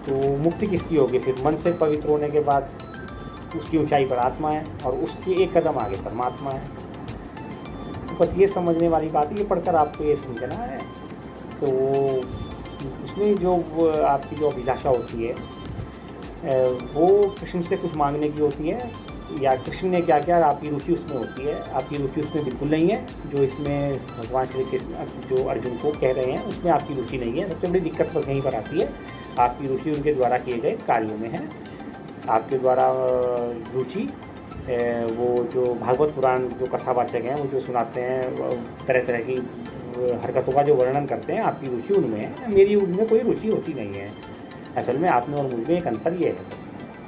तो मुक्ति किसकी होगी? फिर मन से पवित्र होने के बाद उसकी ऊंचाई पर आत्मा है और उसकी एक कदम आगे परमात्मा है। तो बस ये समझने वाली बात है, ये पढ़कर आपको ये समझना है। तो उसमें जो आपकी जो अभिलाषा होती है वो कृष्ण से कुछ मांगने की होती है, या कृष्ण ने क्या क्या आपकी रुचि उसमें होती है। आपकी रुचि उसमें बिल्कुल नहीं है, जो इसमें भगवान श्री कृष्ण जो अर्जुन को कह रहे हैं उसमें आपकी रुचि नहीं है। सबसे बड़ी दिक्कत बस यहीं पर आती है, आपकी रुचि उनके द्वारा किए गए कार्यों में है। आपके द्वारा रुचि वो जो भागवत पुराण जो कथावाचक हैं वो जो सुनाते हैं तरह तरह की हरकतों का जो वर्णन करते हैं, आपकी रुचि उनमें है, मेरी उनमें कोई रुचि होती नहीं है। असल में आप में और मुझ में एक अंतर ये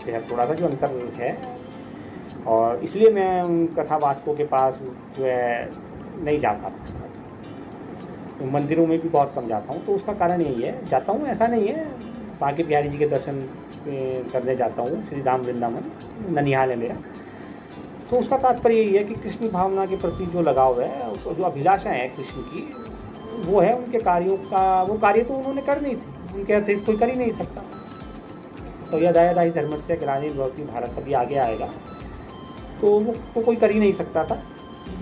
है, थोड़ा सा जो अंतर है, और इसलिए मैं उन कथावाचकों के पास जो है नहीं जा पाता। मंदिरों में भी बहुत कम जाता हूँ, तो उसका कारण यही है। जाता हूँ ऐसा नहीं है, बांके बिहारी जी के दर्शन करने जाता हूँ, श्री राम वृंदावन ननिहाल है मेरा। तो उसका तात्पर्य यही है कि कृष्ण भावना के प्रति जो लगाव है, जो अभिलाषा है कृष्ण की, वो है उनके कार्यों का। वो कार्य तो उन्होंने कर नहीं थी, उनके अतिरिक्त कोई कर ही नहीं सकता। तो यह दायादाही धर्मस्य ग्लानिर्भवति भवति भारत अभी आगे आएगा, तो वो तो कोई कर ही नहीं सकता था।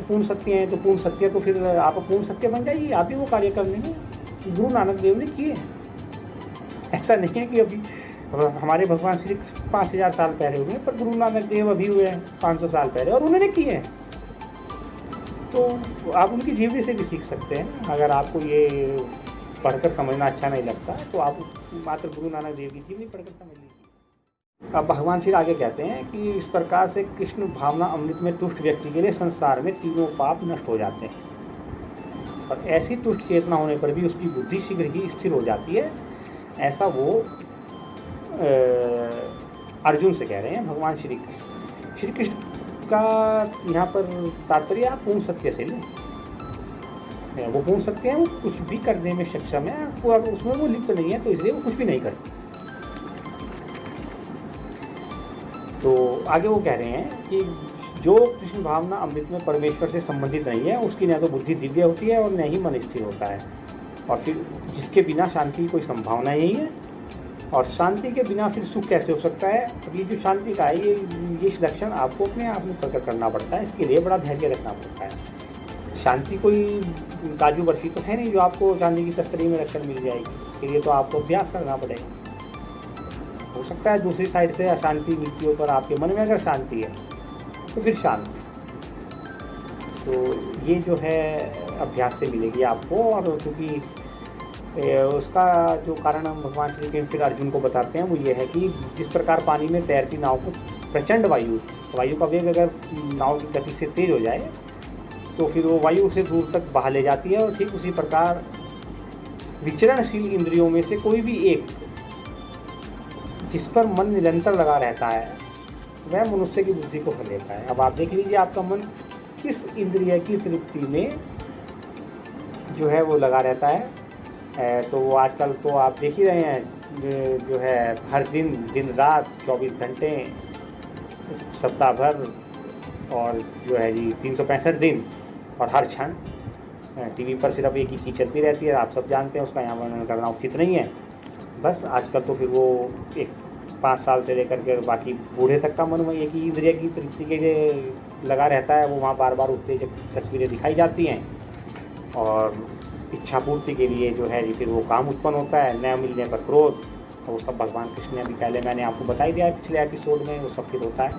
पूर्ण सत्य है तो पूर्ण सत्य, तो फिर आप पूर्ण सत्य बन जाइए, आप ही वो कार्य कर लेंगे। गुरु नानक देव ने किए। ऐसा नहीं है कि अभी हमारे भगवान श्री 5000 साल पहले हुए, पर गुरु नानक देव अभी हुए हैं 500 साल पहले, और उन्होंने किए हैं। तो आप उनकी जीवनी से भी सीख सकते हैं। अगर आपको ये पढ़कर समझना अच्छा नहीं लगता तो आप मात्र गुरु नानक देव की जीवनी पढ़कर समझ लीजिए। अब भगवान फिर आगे कहते हैं कि इस प्रकार से कृष्ण भावना अमृत में तुष्ट व्यक्ति के लिए संसार में तीनों पाप नष्ट हो जाते हैं, और ऐसी तुष्ट चेतना होने पर भी उसकी बुद्धि शीघ्र ही स्थिर हो जाती है। ऐसा वो अर्जुन से कह रहे हैं भगवान श्री कृष्ण। श्री कृष्ण का यहाँ पर तात्पर्य आप पूर्ण सत्य से लें। वो पूर्ण सत्य है, वो कुछ भी करने में सक्षम है, वो उसमें वो लिप्त नहीं है, तो इसलिए वो कुछ भी नहीं करते। तो आगे वो कह रहे हैं कि जो कृष्ण भावना अमृत में परमेश्वर से संबंधित नहीं है, उसकी न तो बुद्धि दिव्य होती है और न ही मन स्थिर होता है, और फिर जिसके बिना शांति की कोई संभावना ही नहीं है। और शांति के बिना फिर सुख कैसे हो सकता है? अब ये जो शांति का है, ये लक्षण आपको अपने आप में प्रकट करना पड़ता है। इसके लिए बड़ा धैर्य रखना पड़ता है। शांति कोई काजू बर्फी तो है नहीं जो आपको चांदी की तस्तरी में रखकर मिल जाएगी। इसके लिए तो आपको अभ्यास करना पड़ेगा। हो सकता है दूसरी साइड से अशांति मिलती हो, पर आपके मन में अगर शांति है तो फिर शांति। तो ये जो है अभ्यास से मिलेगी आपको। और क्योंकि उसका जो कारण हम भगवान श्री कृष्ण फिर अर्जुन को बताते हैं वो ये है कि जिस प्रकार पानी में तैरती नाव को प्रचंड वायु का वेग अगर नाव की गति से तेज हो जाए तो फिर वो वायु से दूर तक बहा ले जाती है, और ठीक उसी प्रकार विचरणशील इंद्रियों में से कोई भी एक जिस पर मन निरंतर लगा रहता है वह मनुष्य की बुद्धि को कर लेता है। अब आप देख लीजिए आपका मन किस इंद्रिय की तृप्ति में जो है वो लगा रहता है। तो आजकल तो आप देख ही रहे हैं जो है हर दिन रात 24 घंटे सप्ताह भर, और जो है जी 365 दिन, और हर क्षण टीवी पर सिर्फ एक ही चीज़ चलती रहती है। आप सब जानते हैं, उसका यहाँ वर्णन करना उचित नहीं है। बस आजकल तो फिर वो एक 5 साल से लेकर के बाकी बूढ़े तक का मन वही एक ही इंद्रिय की तृप्ति के लिए लगा रहता है। वो वहाँ बार बार उठते जब तस्वीरें दिखाई जाती हैं, और इच्छा पूर्ति के लिए जो है फिर वो काम उत्पन्न होता है, न मिलने पर क्रोध। तो वो सब भगवान कृष्ण ने अभी पहले मैंने आपको बताई दिया है पिछले एपिसोड में, वो सब फिर होता है।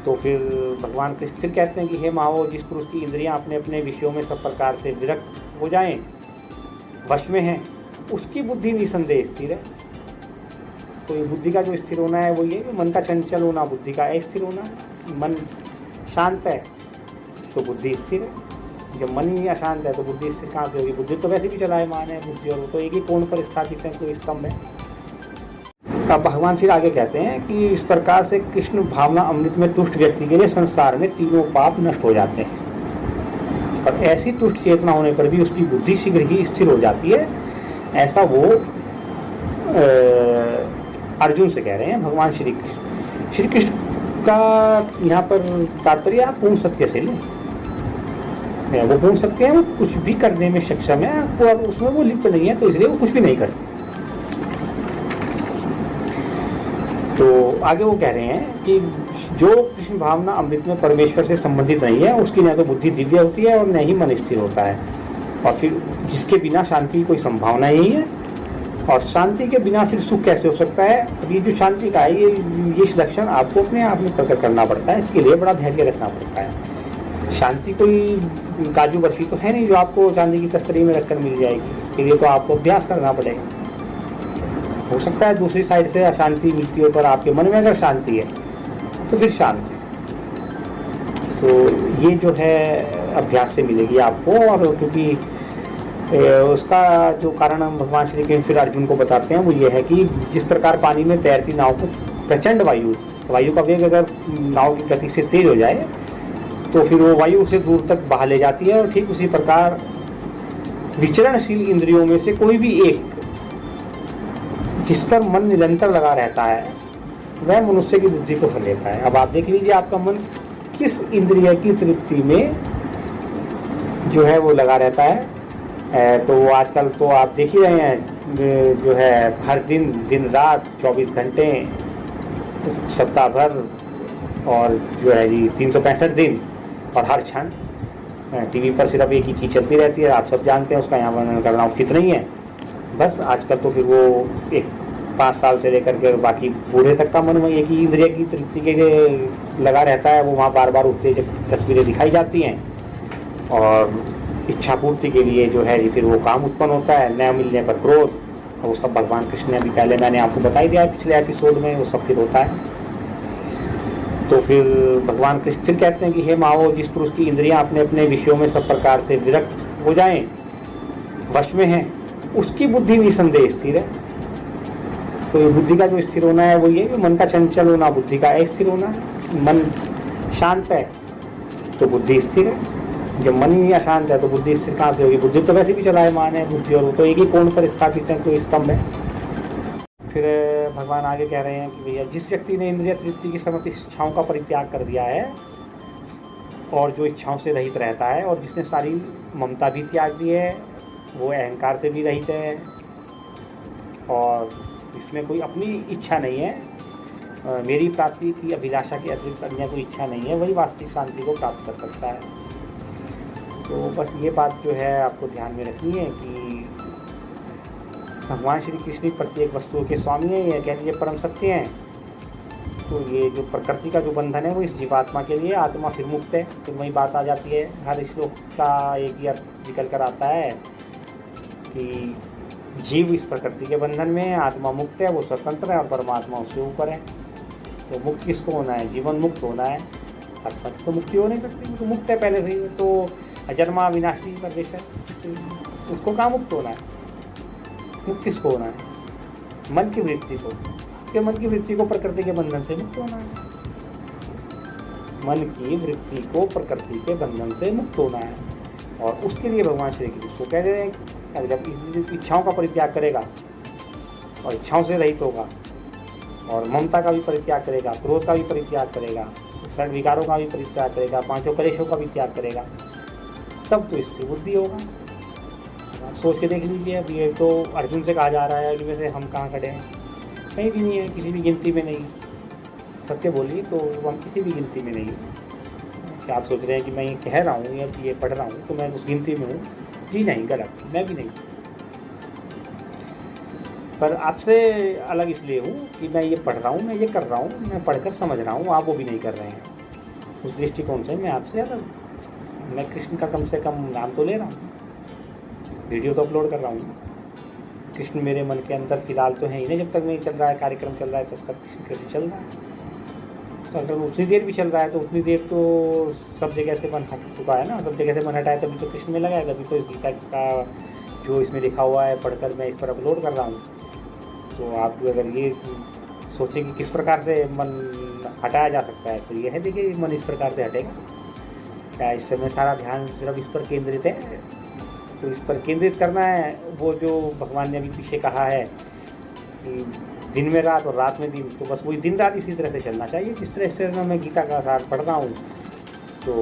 तो फिर भगवान कृष्ण फिर कहते हैं कि हे महावो, जिस पुरुष की इंद्रियां अपने अपने विषयों में सब प्रकार से विरक्त हो जाएं, वश में हैं, उसकी बुद्धि निसंदेह स्थिर है। तो ये बुद्धि का जो स्थिर होना है वो ये मन का चंचल होना, बुद्धि का अस्थिर होना। मन शांत है तो बुद्धि स्थिर है, जब मन ही अशांत है तो बुद्धि स्थिर कहाँ से होगी? बुद्धि तो वैसे भी चलायमान है बुद्धि, और वो तो एक ही कोण पर स्थापित है, कोई स्तंभ है। अब भगवान फिर आगे कहते हैं कि इस प्रकार से कृष्ण भावना अमृत में तुष्ट व्यक्ति के लिए संसार में तीनों पाप नष्ट हो जाते हैं, और ऐसी तुष्ट चेतना होने पर भी उसकी बुद्धि शीघ्र ही स्थिर हो जाती है। ऐसा वो अर्जुन से कह रहे हैं भगवान श्री कृष्ण। श्री कृष्ण का यहाँ पर तात्पर्य आप पूर्ण सत्य से लें। वो पूर्ण सत्य है, वो कुछ भी करने में सक्षम है, वो उसमें वो लिप्त नहीं है, तो इसलिए वो कुछ भी नहीं करते। तो आगे वो कह रहे हैं कि जो कृष्ण भावना अमृत में परमेश्वर से संबंधित नहीं है, उसकी न तो बुद्धि दिव्य होती है और न ही मन स्थिर होता है, और फिर जिसके बिना शांति की कोई संभावना ही है। और शांति के बिना फिर सुख कैसे हो सकता है? अब ये जो शांति का है, ये लक्षण आपको अपने आप में प्रकट करना पड़ता है। इसके लिए बड़ा धैर्य रखना पड़ता है। शांति कोई काजू बर्फी तो है नहीं जो आपको चांदी की तस्तरी में रखकर मिल जाएगी। इसके लिए तो आपको अभ्यास करना पड़ेगा। हो सकता है दूसरी साइड से अशांति मिलती हो, पर आपके मन में अगर शांति है तो फिर शांति। तो ये जो है अभ्यास से मिलेगी आपको। और क्योंकि उसका जो कारण हम भगवान श्री कृष्ण फिर अर्जुन को बताते हैं वो ये है कि जिस प्रकार पानी में तैरती नाव को प्रचंड वायु का वेग अगर नाव की गति से तेज हो जाए तो फिर वो वायु से दूर तक बहा ले जाती है, और ठीक उसी प्रकार विचरणशील इंद्रियों में से कोई भी एक जिस पर मन निरंतर लगा रहता है वह मनुष्य की बुद्धि को फल लेता है। अब आप देख लीजिए आपका मन किस इंद्रिय की तृप्ति में जो है वो लगा रहता है। तो आजकल तो आप देख ही रहे हैं जो है हर दिन दिन रात 24 घंटे सप्ताह भर और जो है जी 365 दिन और हर क्षण टीवी पर सिर्फ एक ही चीज़ चलती रहती है। आप सब जानते हैं, उसका यहाँ वर्णन करना उचित नहीं है। बस आजकल तो फिर वो एक 5 साल से लेकर के बाकी बूढ़े तक का मन वही एक ही इंद्रिय की तृप्ति के लिए लगा रहता है। वो वहाँ बार बार उठते तस्वीरें दिखाई जाती हैं और इच्छा पूर्ति के लिए जो है फिर वो काम उत्पन्न होता है, न मिलने पर क्रोध। और वो सब भगवान कृष्ण ने अभी पहले मैंने आपको बता ही दिया है पिछले एपिसोड में, वो सब फिर होता है। तो फिर भगवान कृष्ण फिर कहते हैं कि हे माओ, जिस पुरुष की इंद्रियां अपने अपने विषयों में सब प्रकार से विरक्त हो जाएं, वश में हैं, उसकी बुद्धि निसंदेह स्थिर है। तो ये बुद्धि का जो स्थिर होना है वो ये मन का चंचल होना, बुद्धि का अस्थिर होना है। मन शांत है तो बुद्धि स्थिर है, जब मन ही अशांत है तो बुद्धि स्थिर कहाँ से होगी? बुद्धि तो वैसे भी चलायमान है, बुद्धि और वो तो एक ही कोण पर स्थापित है, तो स्तंभ है। फिर भगवान आगे कह रहे हैं कि भैया जिस व्यक्ति ने इंद्रिय तृप्ति की समस्त इच्छाओं का परित्याग कर दिया है और जो इच्छाओं से रहित रहता है और जिसने सारी ममता भी त्याग दी है, वो अहंकार से भी रहित है और इसमें कोई अपनी इच्छा नहीं है, मेरी प्राप्ति की अभिलाषा के अतिरिक्त अन्य कोई इच्छा नहीं है, वही वास्तविक शांति को प्राप्त कर सकता है। तो बस ये बात जो है आपको ध्यान में रखनी है कि भगवान श्री कृष्ण प्रत्येक वस्तुओं के स्वामी हैं, ये कह लीजिए परम सत्य हैं। तो ये जो प्रकृति का जो बंधन है वो इस जीवात्मा के लिए, आत्मा फिर मुक्त है। फिर वही बात आ जाती है, हर श्लोक का एक ही अर्थ निकल कर आता है कि जीव इस प्रकृति के बंधन में है, आत्मा मुक्त है, वो स्वतंत्र है और परमात्मा उससे ऊपर है। तो मुक्त किसको होना है? जीवन मुक्त होना है। आत्मा तो मुक्ति हो नहीं सकती, तो मुक्त है पहले से ही, तो अजन्मा विनाशी प्रदेश है, उसको कहाँ मुक्त होना है? मुक्त किसको होना है? मन की वृत्ति को, कि मन की वृत्ति को प्रकृति के बंधन से मुक्त होना है। मन की वृत्ति को प्रकृति के बंधन से मुक्त होना है और उसके लिए भगवान श्री कृष्ण को कह रहे हैं जब इच्छाओं का परित्याग करेगा और इच्छाओं से रहित होगा और ममता का भी परित्याग करेगा, क्रोध का भी परित्याग करेगा, षड विकारों का भी परित्याग करेगा, 5 कलेशों का भी त्याग करेगा, तब तो इसकी बुद्धि होगा। आप सोच के देख लीजिए, अब ये तो अर्जुन से कहा जा रहा है इनमें से हम कहाँ खड़े हैं? कहीं भी नहीं है, किसी भी गिनती में नहीं। सत्य बोलिए तो हम किसी भी गिनती में नहीं। क्या आप सोच रहे हैं कि मैं ये कह रहा हूँ या ये पढ़ रहा हूँ तो मैं उस गिनती में हूँ? जी नहीं, गलत, मैं भी नहीं। पर आपसे अलग इसलिए हूँ कि मैं ये पढ़ रहा हूँ, मैं ये कर रहा हूँ, मैं पढ़कर समझ रहा हूँ, आप वो भी नहीं कर रहे हैं। उस दृष्टिकोण से मैं आपसे अलग, मैं कृष्ण का कम से कम नाम तो ले रहा हूँ, वीडियो तो अपलोड कर रहा हूँ। कृष्ण मेरे मन के अंदर फिलहाल तो है ही नहीं, जब तक नहीं चल रहा है कार्यक्रम चल रहा है तब तक कृष्ण चल रहा है। तो अगर उतनी देर भी चल रहा है तो उतनी देर तो सब जगह से मन हट चुका है ना, सब जगह से मन हटा है तभी तो कृष्ण में लगा है, तभी तो इस गीता का जो इसमें लिखा हुआ है पढ़कर मैं इस पर अपलोड कर रहा हूँ। तो आप अगर ये सोचें कि किस प्रकार से मन हटाया जा सकता है तो ये है, देखिए मन इस प्रकार से हटेगा क्या? इस समय सारा ध्यान सिर्फ इस पर केंद्रित है, तो इस पर केंद्रित करना है। वो जो भगवान ने अभी पीछे कहा है कि दिन में रात और रात में दिन, तो बस वही दिन रात इसी तरह से चलना चाहिए। जिस तरह से मैं गीता का सार पढ़ रहा हूँ तो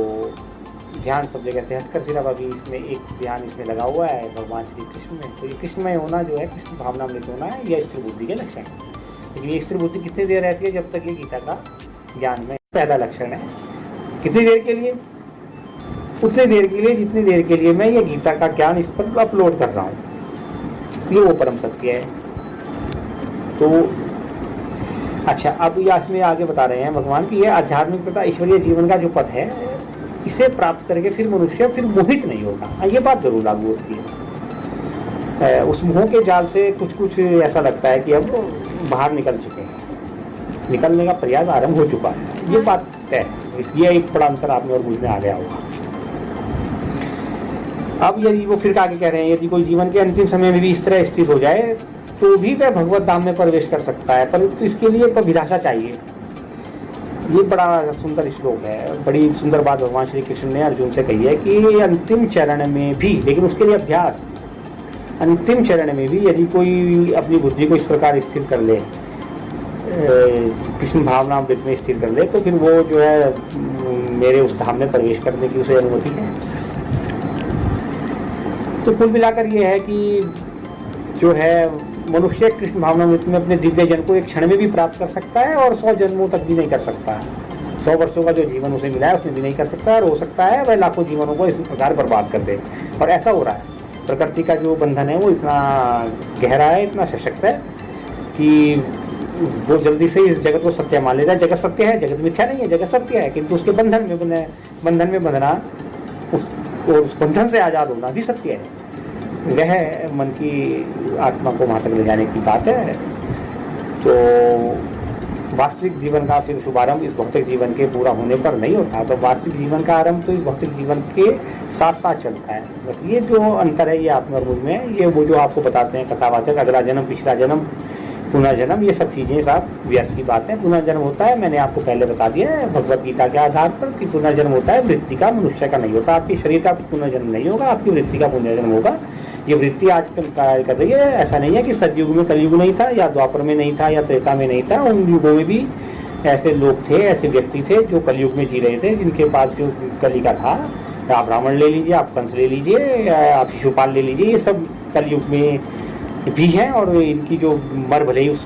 ध्यान सब जगह से हटकर सिर्फ अभी इसमें एक ध्यान इसमें लगा हुआ है भगवान श्री कृष्ण में। तो ये कृष्णमय होना जो है, कृष्ण भावनामृत होना है, यह स्थिर बुद्धि के लक्षण है। लेकिन ये स्थिर बुद्धि कितनी देर रहती है? जब तक ये गीता का ज्ञान में पहला लक्षण है। कितनी देर के लिए? उतनी देर के लिए जितनी देर के लिए मैं ये गीता का ज्ञान इस पर अपलोड कर रहा हूँ, ये वो परम सत्य है। तो अच्छा, अब इसमें आगे बता रहे हैं भगवान कि यह आध्यात्मिक तथा ईश्वरीय जीवन का जो पथ है, इसे प्राप्त करके फिर मनुष्य फिर मोहित नहीं होगा। ये बात जरूर लागू होती है। उस मोह के जाल से कुछ ऐसा लगता है कि अब बाहर निकल चुके हैं, निकलने का प्रयास आरंभ हो चुका है, ये बात है। इसलिए एक बड़ा अंतर आप में और मुझ में आ गया होगा। अब यदि वो फिर आगे कह रहे हैं, यदि कोई जीवन के अंतिम समय में भी इस तरह स्थित हो जाए तो भी वह भगवत धाम में प्रवेश कर सकता है, परंतु इसके लिए अभिलाषा चाहिए। ये बड़ा सुंदर श्लोक है, बड़ी सुंदर बात भगवान श्री कृष्ण ने अर्जुन से कही है कि अंतिम चरण में भी, लेकिन उसके लिए अभ्यास, अंतिम चरण में भी यदि कोई अपनी बुद्धि को इस प्रकार स्थिर कर ले, कृष्ण भावनामृत में स्थिर कर ले, तो फिर वो जो है मेरे उस धाम में प्रवेश करने की उसे अनुमति है। तो कुल मिलाकर ये है कि जो है मनुष्य कृष्ण भावनामृत में अपने दिव्य जन को एक क्षण में भी प्राप्त कर सकता है और 100 जन्मों तक भी नहीं कर सकता है। 100 वर्षों का जो जीवन उसे मिला है उसमें भी नहीं कर सकता, और हो सकता है वह लाखों जीवनों को इस प्रकार बर्बाद कर दे। और ऐसा हो रहा है, प्रकृति का जो बंधन है वो इतना गहरा है, इतना सशक्त है कि वो जल्दी से इस जगत को सत्य मान लेता है। जगत सत्य है, जगत मिथ्या नहीं है, जगत सत्य है, किंतु उसके बंधन में बंधना और उस बंधन से आज़ाद होना भी सत्य है। वह मन की आत्मा को वहाँ तक ले जाने की बात है। तो वास्तविक जीवन का फिर शुभारंभ इस भौतिक जीवन के पूरा होने पर नहीं होता, तो वास्तविक जीवन का आरंभ तो इस भौतिक जीवन के साथ साथ चलता है। बस ये जो अंतर है ये आत्मा और मुझ में, ये वो जो आपको बताते हैं कथावाचक, अगला जन्म, पिछला जन्म, पुनर्जन्म, ये सब चीज़ें साथ व्यर्थ की बात है। पुनर्जन्म होता है, मैंने आपको पहले बता दिया है भगवत गीता के आधार पर, कि पुनर्जन्म होता है वृत्ति का, मनुष्य का नहीं होता। आपके शरीर का पुनर्जन्म नहीं होगा, आपकी वृत्ति का पुनर्जन्म होगा। ये वृत्ति आजकल कार्य कर रही है। ऐसा नहीं है कि सतयुग में कलयुग नहीं था, या द्वापर में नहीं था, या त्रेता में नहीं था। उन युगों में भी ऐसे लोग थे, ऐसे व्यक्ति थे जो कलयुग में जी रहे थे, जिनके पास जो कली का था। आप रावण ले लीजिए, आप कंस ले लीजिए, आप शिशुपाल ले लीजिए, ये सब कलयुग में भी हैं। और इनकी जो मर भले ही उस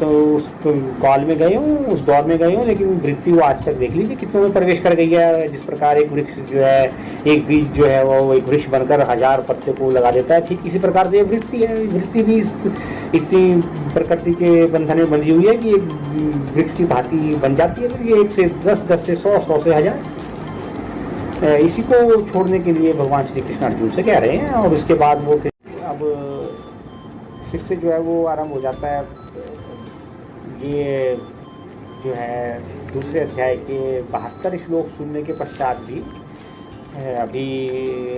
काल में गए हों, उस दौर में गए हों, लेकिन वृत्ति वो आज तक देख लीजिए कितनों में प्रवेश कर गई है। जिस प्रकार एक वृक्ष जो है, एक बीज जो है वो एक वृक्ष बनकर 1000 पत्ते को लगा देता है, ठीक इसी प्रकार से वृत्ति है। वृत्ति भी इतनी प्रकृति के बंधन में बंधी हुई है कि एक वृक्ष की भांति बन जाती है। फिर ये 1 से 10, 10 से 100, 100 से 1000, इसी को छोड़ने के लिए भगवान श्री कृष्ण अर्जुन से कह रहे हैं। और उसके बाद वो फिर से जो है वो आरंभ हो जाता है। ये जो है दूसरे अध्याय के 72 श्लोक सुनने के पश्चात भी अभी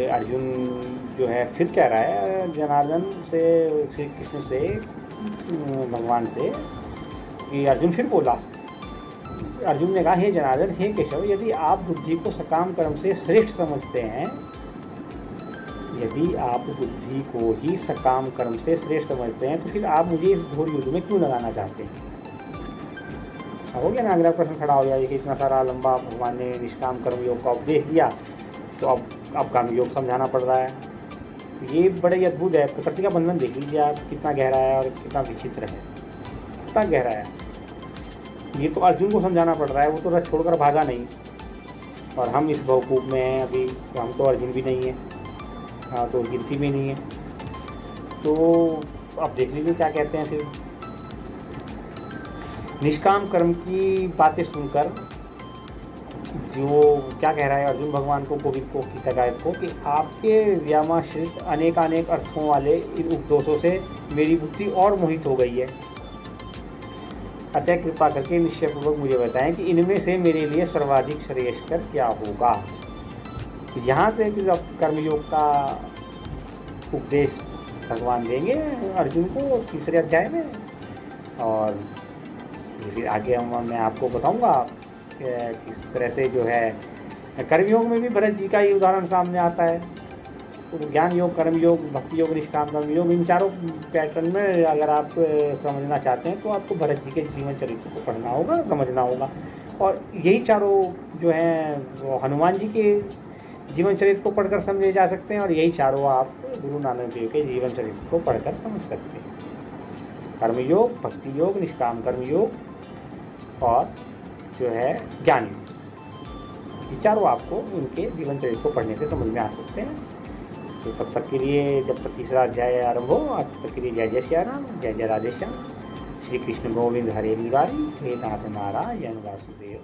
अर्जुन जो है फिर कह रहा है जनार्दन से, श्री कृष्ण से, भगवान से, कि अर्जुन फिर बोला। अर्जुन ने कहा, हे जनार्दन, हे केशव, यदि आप बुद्धि को सकाम कर्म से श्रेष्ठ समझते हैं, यदि आप बुद्धि को ही सकाम कर्म से श्रेष्ठ समझते हैं, तो फिर आप मुझे इस घोर युद्ध में क्यों लगाना चाहते हैं? हो गया ना, अगला प्रश्न खड़ा हो जाए कि इतना सारा लंबा भगवान ने निष्काम कर्म योग का उपदेश दिया, तो अब काम योग समझाना पड़ रहा है। ये बड़े ही अद्भुत है। प्रकृति का बंधन देख लीजिए आप, कितना गहरा है और कितना विचित्र है, कितना गहरा है। ये तो अर्जुन को समझाना पड़ रहा है, वो तो रथ छोड़कर भागा नहीं। और हम इस भवकूप में हैं अभी, तो हम तो अर्जुन भी नहीं है, हाँ, तो गिनती में नहीं है। तो अब देख लीजिए क्या कहते हैं फिर। निष्काम कर्म की बातें सुनकर जो क्या कह रहा है अर्जुन भगवान को, कोविद को, गीतागायक को, कि आपके व्यामाश्रित अनेक अर्थों वाले इन उपदेशों से मेरी बुद्धि और मोहित हो गई है। अतः कृपा करके निश्चयपूर्वक मुझे बताएं कि इनमें से मेरे लिए सर्वाधिक श्रेयस्कर क्या होगा। यहाँ से जब कर्मयोग का उपदेश भगवान देंगे अर्जुन को तीसरे अध्याय में, और फिर आगे मैं आपको बताऊंगा किस तरह से जो है कर्मयोग में भी भरत जी का ही उदाहरण सामने आता है। तो ज्ञान योग, कर्मयोग, भक्ति योग, निष्काम कर्मयोग, इन चारों पैटर्न में अगर आप समझना चाहते हैं तो आपको भरत जी के जीवन चरित्र को पढ़ना होगा, समझना होगा। और यही चारों जो हैं हनुमान जी के जीवन चरित्र को पढ़कर समझे जा सकते हैं, और यही चारों आप गुरु नानक देव के जीवन चरित्र को पढ़कर समझ सकते हैं। कर्मयोग, भक्ति योग, निष्काम कर्मयोग और जो है ज्ञान योग, ये चारों आपको उनके जीवन चरित्र को पढ़ने से समझ में आ सकते हैं। तो तब तक के लिए, जब तक तीसरा अध्याय आरंभ हो, तब तक के लिए जय जय श्री राम, जय जय राधेश्याम। श्री कृष्ण गोविंद हरे मुरारी, हे नाथ नारायण वासुदेव।